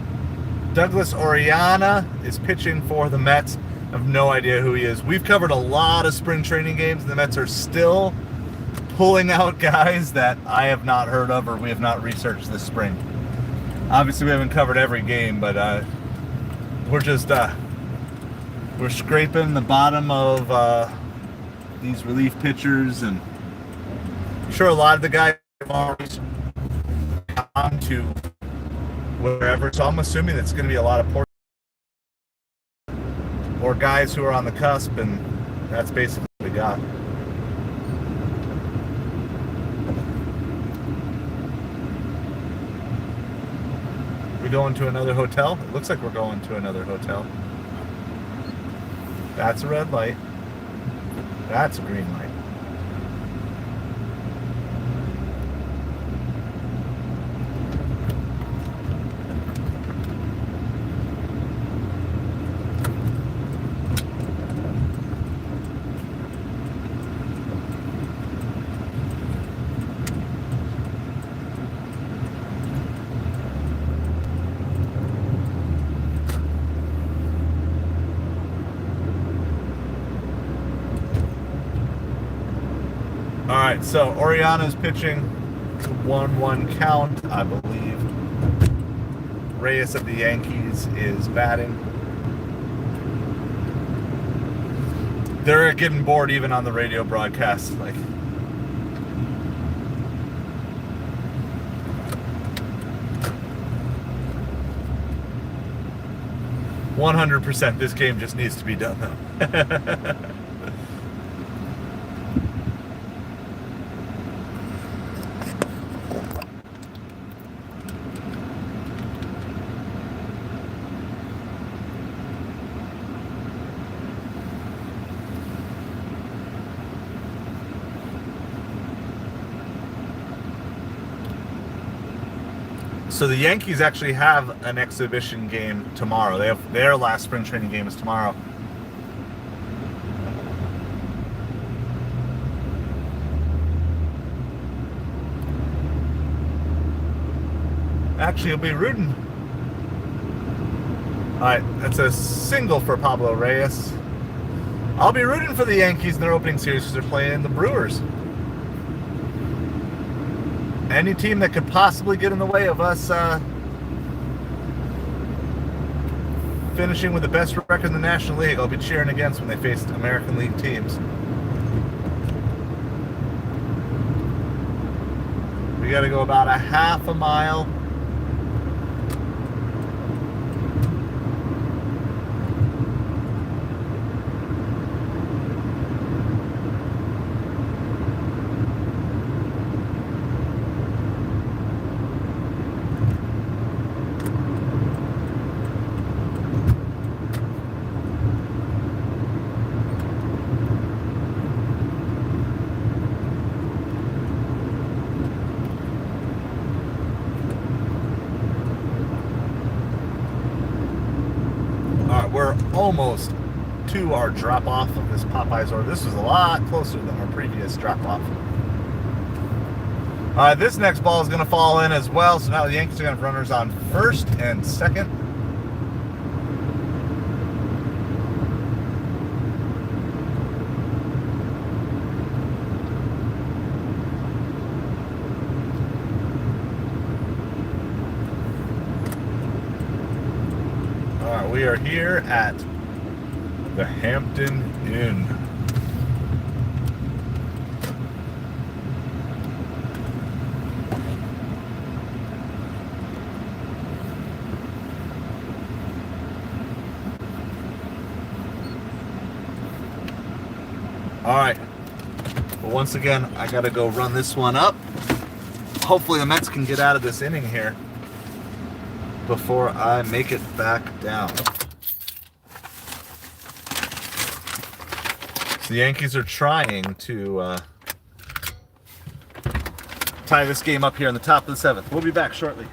Douglas Oriana is pitching for the Mets. I have no idea who he is. We've covered a lot of spring training games, and the Mets are still pulling out guys that I have not heard of or we have not researched this spring. Obviously, we haven't covered every game, but we're just we're scraping the bottom of these relief pitchers, and I'm sure a lot of the guys have already gone to wherever, so I'm assuming it's going to be a lot of or guys who are on the cusp, and that's basically what we got. We going to another hotel? It looks like we're going to another hotel. That's a red light. That's a green light. All right, so Oriana's pitching 1-1 count, I believe. Reyes of the Yankees is batting. They're getting bored even on the radio broadcast. Like, %, this game just needs to be done though. So the Yankees actually have an exhibition game tomorrow. They have their last spring training game is tomorrow. Actually, he'll be rooting. All right, that's a single for Pablo Reyes. I'll be rooting for the Yankees in their opening series because they're playing the Brewers. Any team that could possibly get in the way of us finishing with the best record in the National League, I'll be cheering against when they face American League teams. We got to go about a half a mile. We're almost to our drop-off of this Popeyes order. This was a lot closer than our previous drop-off. This next ball is going to fall in as well, so now the Yankees are going to have runners on first and second. We are here at the Hampton Inn. All right. Well, once again, I got to go run this one up. hopefully the Mets can get out of this inning here before I make it back down. So the Yankees are trying to tie this game up here in the top of the seventh. We'll be back shortly.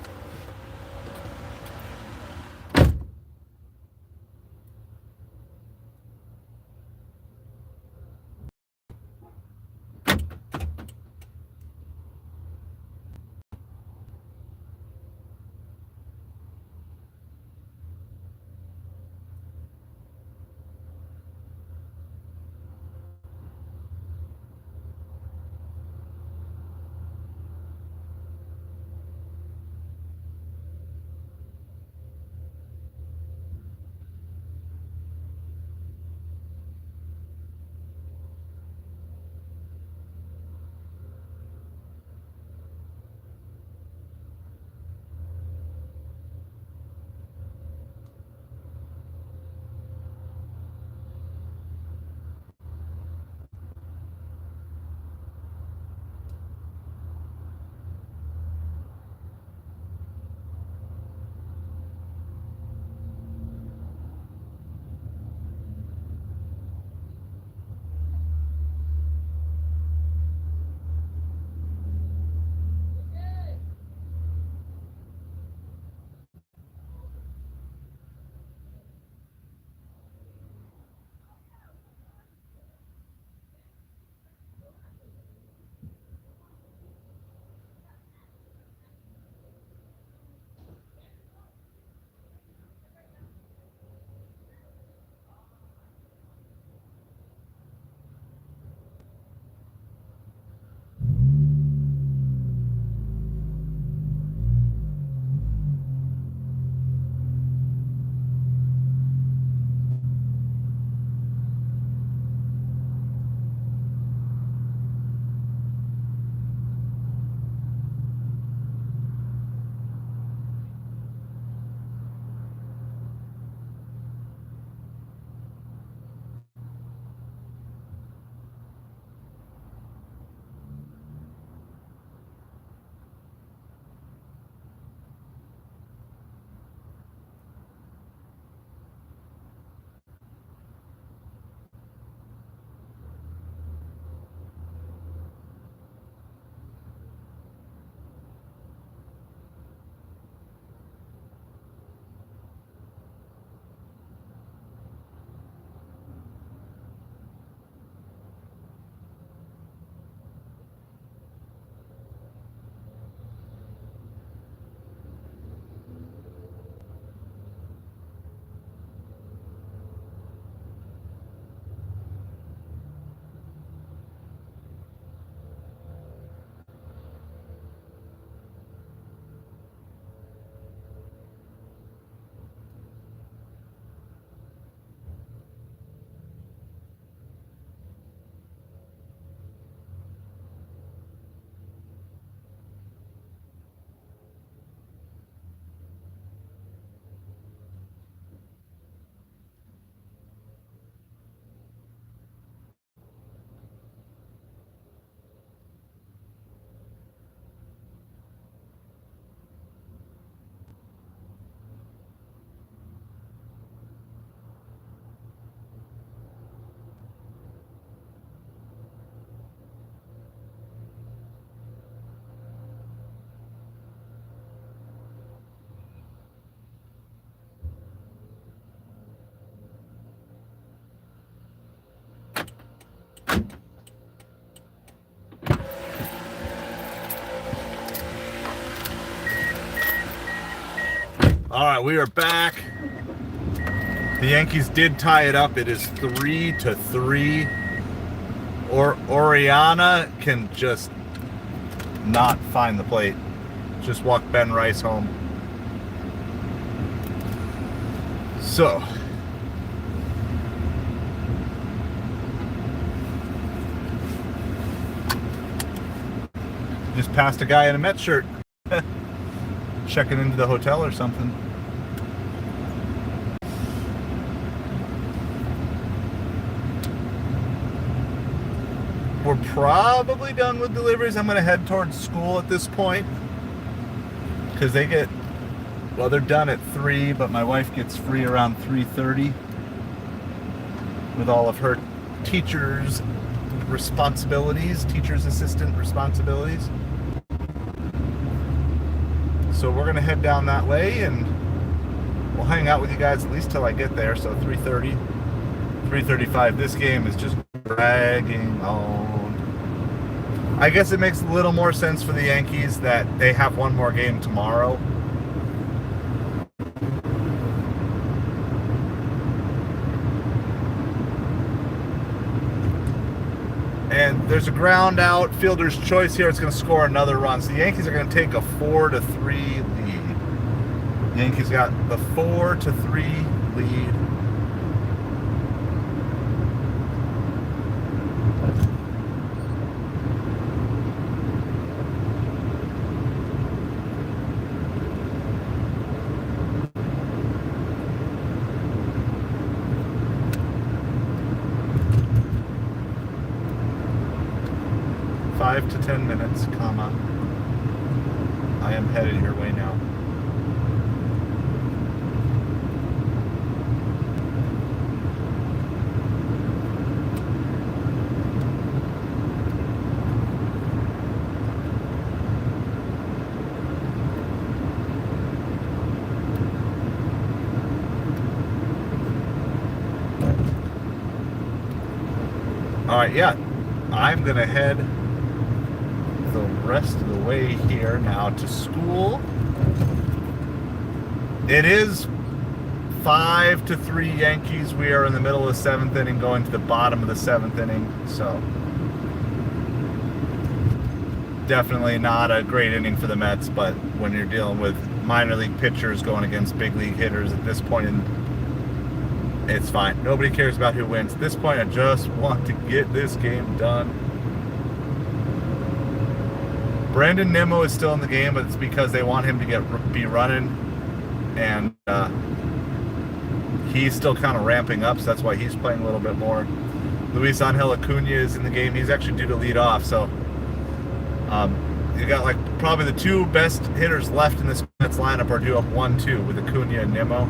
All right, we are back. The Yankees did tie it up. It is 3-3. Oriana can just not find the plate. Just walk Ben Rice home. So, just passed a guy in a Mets shirt. Checking into the hotel or something. We're probably done with deliveries. I'm going to head towards school at this point because they get, well, they're done at 3, but my wife gets free around 3:30 with all of her teacher's responsibilities, teacher's assistant responsibilities. So we're going to head down that way and we'll hang out with you guys at least till I get there. So 3:30, 3:35. This game is just dragging on. I guess it makes a little more sense for the Yankees that they have one more game tomorrow. And there's a ground out, fielder's choice here. It's going to score another run. So the Yankees are going to take a 4-3 lead. The Yankees got the 4-3 lead. Five to 10 minutes, comma. I am headed your way now. All right, yeah, I'm gonna head the rest of the way here now to school. It is 5-3 Yankees. We are in the middle of the 7th inning, going to the bottom of the 7th inning. So definitely not a great inning for the Mets, but when you're dealing with minor league pitchers going against big league hitters at this point, it's fine. Nobody cares about who wins. At this point, I just want to get this game done. Brandon Nimmo is still in the game, but it's because they want him to be running, and he's still kind of ramping up, so that's why he's playing a little bit more. Luis Angel Acuna is in the game. He's actually due to lead off, so you got like probably the 2 best hitters left in this Mets lineup are due up 1-2 with Acuna and Nimmo.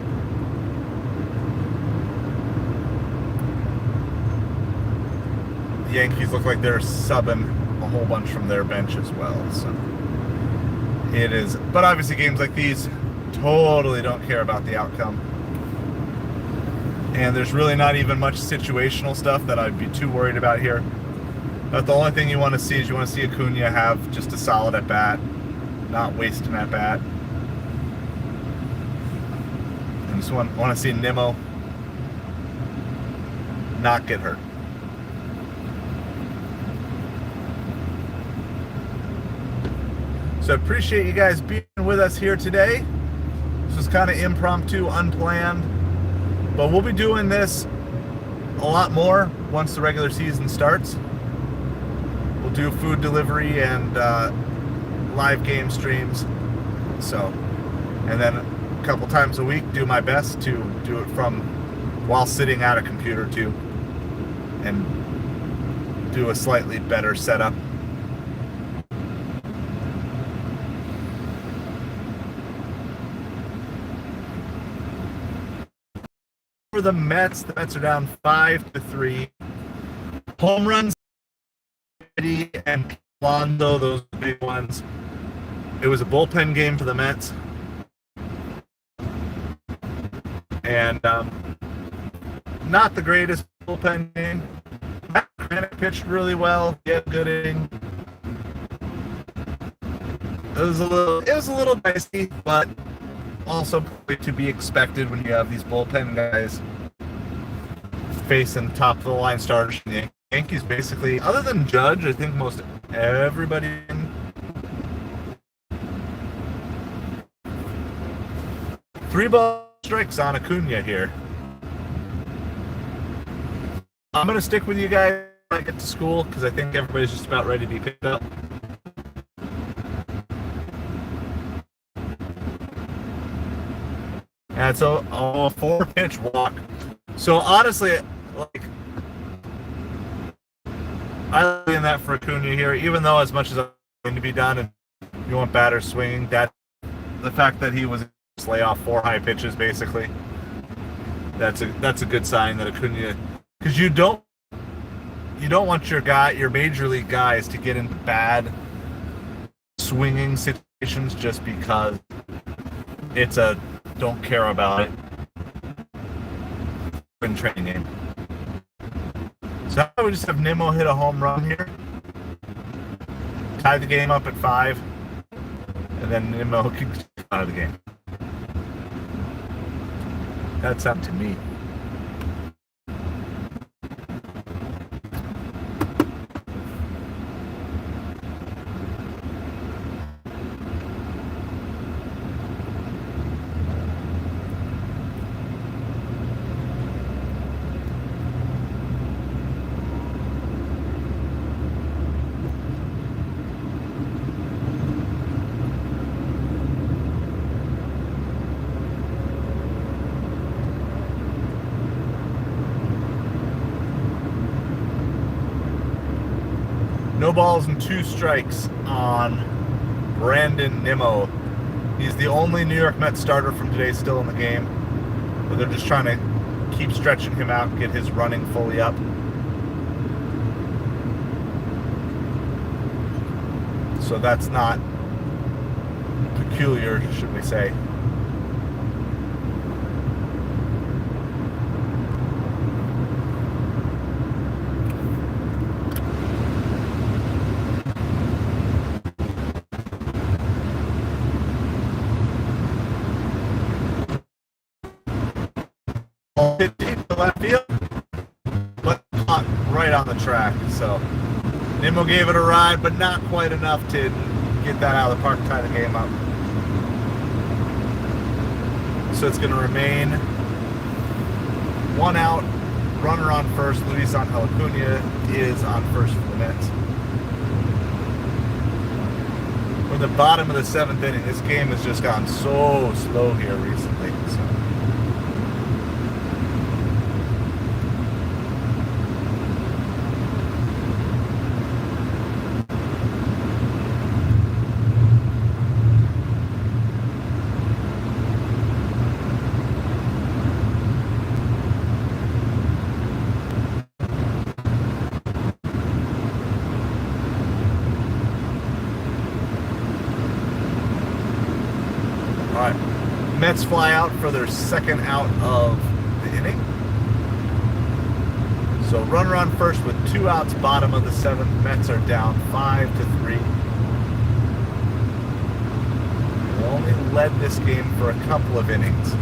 The Yankees look like they're subbing a whole bunch from their bench as well, so it is, but obviously games like these totally don't care about the outcome, and there's really not even much situational stuff that I'd be too worried about here. But the only thing you want to see is you want to see Acuna have just a solid at bat, not wasting at bat, and just want to see Nimmo not get hurt. So I appreciate you guys being with us here today. This was kind of impromptu, unplanned, but we'll be doing this a lot more once the regular season starts. We'll do food delivery and live game streams. So, and then a couple times a week, do my best to do it from while sitting at a computer too, and do a slightly better setup. For the Mets are down 5-3. Home runs and Londo, those are the big ones. It was a bullpen game for the Mets, and not the greatest bullpen game. Matt Kranick pitched really well. He had a good inning. It was a little dicey, but also probably to be expected when you have these bullpen guys facing top of the line starters. The Yankees basically, other than Judge, I think most everybody. 3 ball strikes on Acuna here. I'm gonna stick with you guys when I get to school because I think everybody's just about ready to be picked up. And so a 4-pitch walk. So honestly, like, I like in that for Acuna here, even though as much as I'm going to be done and you want batters swinging, that the fact that he was able to lay off 4 high pitches basically, that's a good sign that Acuna, because you don't want your major league guys to get into bad swinging situations just because it's a don't care about it in training game. So I would just have Nimmo hit a home run here, tie the game up at 5, and then Nimmo can get out of the game. That's up to me. No balls and 2 strikes on Brandon Nimmo. He's the only New York Mets starter from today still in the game, but they're just trying to keep stretching him out and get his running fully up. So that's not peculiar, should we say. Hit deep to left field, but caught right on the track. So Nimmo gave it a ride, but not quite enough to get that out of the park, tie the game up. So it's going to remain 1 out, runner on first. Luis Angel Acuna is on first for the Mets. We're in the bottom of the 7th inning. This game has just gone so slow here recently. So. Mets fly out for their 2nd out of the inning. So runner on first with 2 outs, bottom of the 7th. Mets are down 5-3. They only led this game for a couple of innings.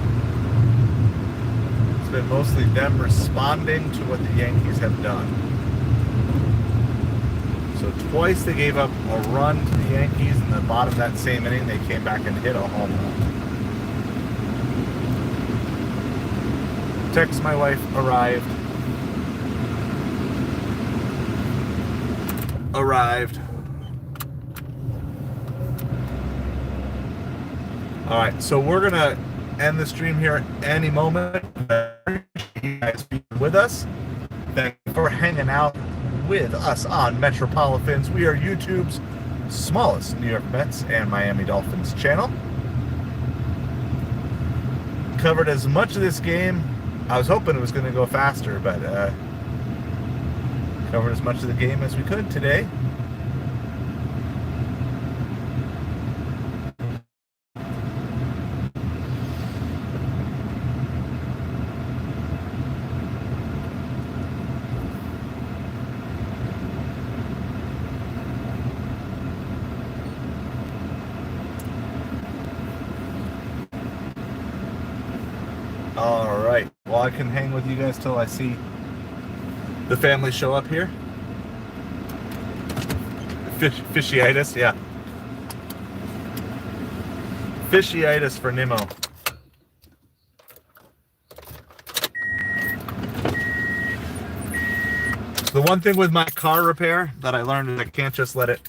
It's been mostly them responding to what the Yankees have done. So twice they gave up a run to the Yankees, and the bottom of that same inning they came back and hit a home run. Text my wife, arrived. All right, so we're gonna end the stream here any moment. You guys be with us. Thank you for hanging out with us on MetropoliFins. We are YouTube's smallest New York Mets and Miami Dolphins channel. Covered as much of this game. I was hoping it was going to go faster, but covered as much of the game as we could today. All right. Well, I can hang with you guys till I see the family show up here. Fishiitis, yeah. Fishiitis for Nimmo. The one thing with my car repair that I learned is I can't just let it,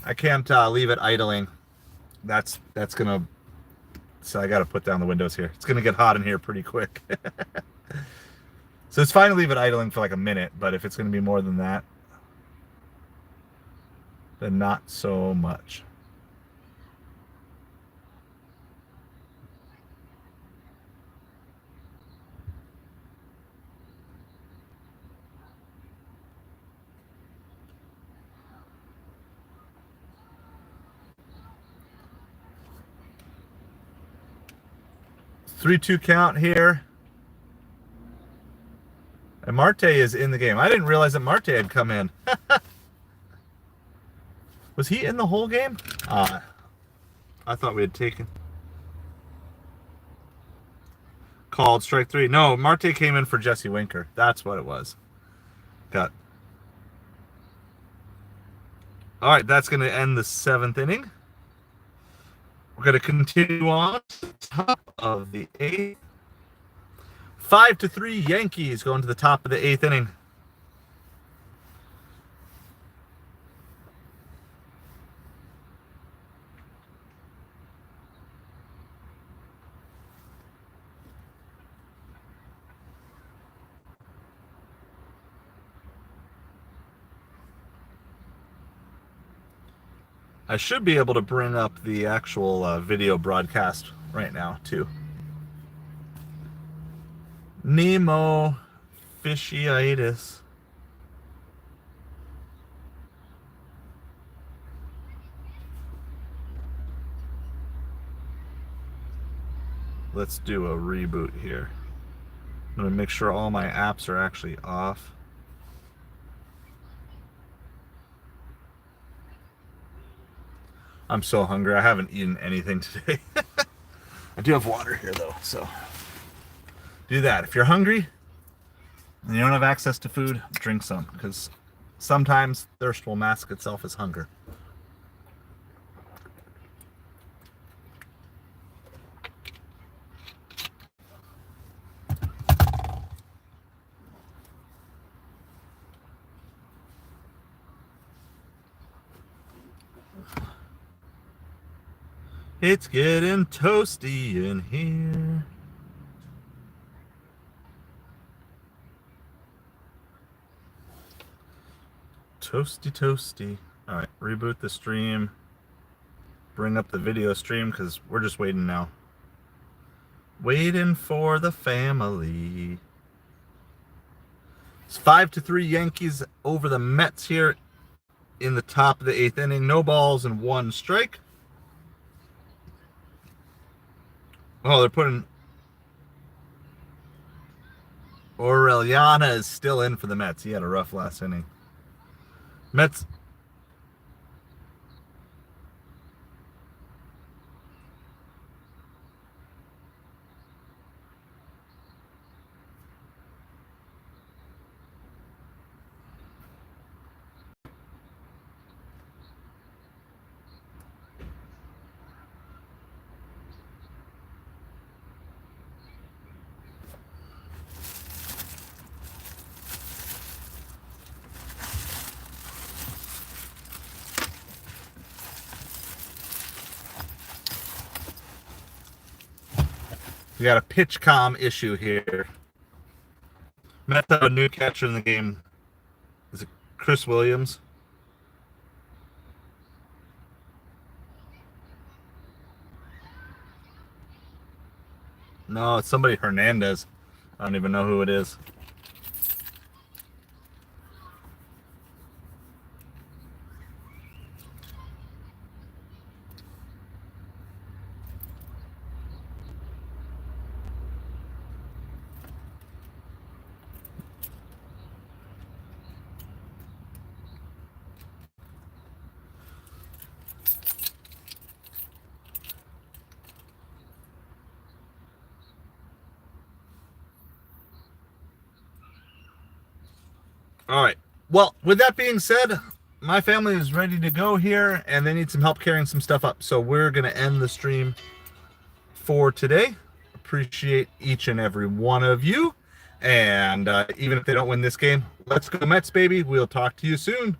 I can't leave it idling. That's gonna, so I gotta put down the windows here. It's gonna get hot in here pretty quick. So it's fine to leave it idling for like a minute, but if it's gonna be more than that, than not so much. Three-two count here. And Marte is in the game. I didn't realize that Marte had come in. Was he in the whole game? I thought we had taken. Called strike three. No, Marte came in for Jesse Winker. That's what it was. Got. All right, that's going to end the 7th inning. We're going to continue on to the top of the 8th. 5-3 Yankees going to the top of the 8th inning. I should be able to bring up the actual video broadcast right now, too. Nemo fishiitis. Let's do a reboot here. I'm going to make sure all my apps are actually off. I'm so hungry. I haven't eaten anything today. I do have water here, though, so do that. If you're hungry and you don't have access to food, drink some, because sometimes thirst will mask itself as hunger. It's getting toasty in here. Toasty, toasty. All right, reboot the stream. Bring up the video stream because we're just waiting now. Waiting for the family. It's 5-3 Yankees over the Mets here in the top of the 8th inning. No balls and 1 strike. Oh, they're putting... Orellana is still in for the Mets. He had a rough last inning. Mets... We got a pitch comm issue here. Mets have a new catcher in the game. Is it Chris Williams? No, it's somebody Hernandez. I don't even know who it is. All right. Well, with that being said, my family is ready to go here, and they need some help carrying some stuff up. So we're going to end the stream for today. Appreciate each and every one of you. And even if they don't win this game, let's go Mets, baby. We'll talk to you soon.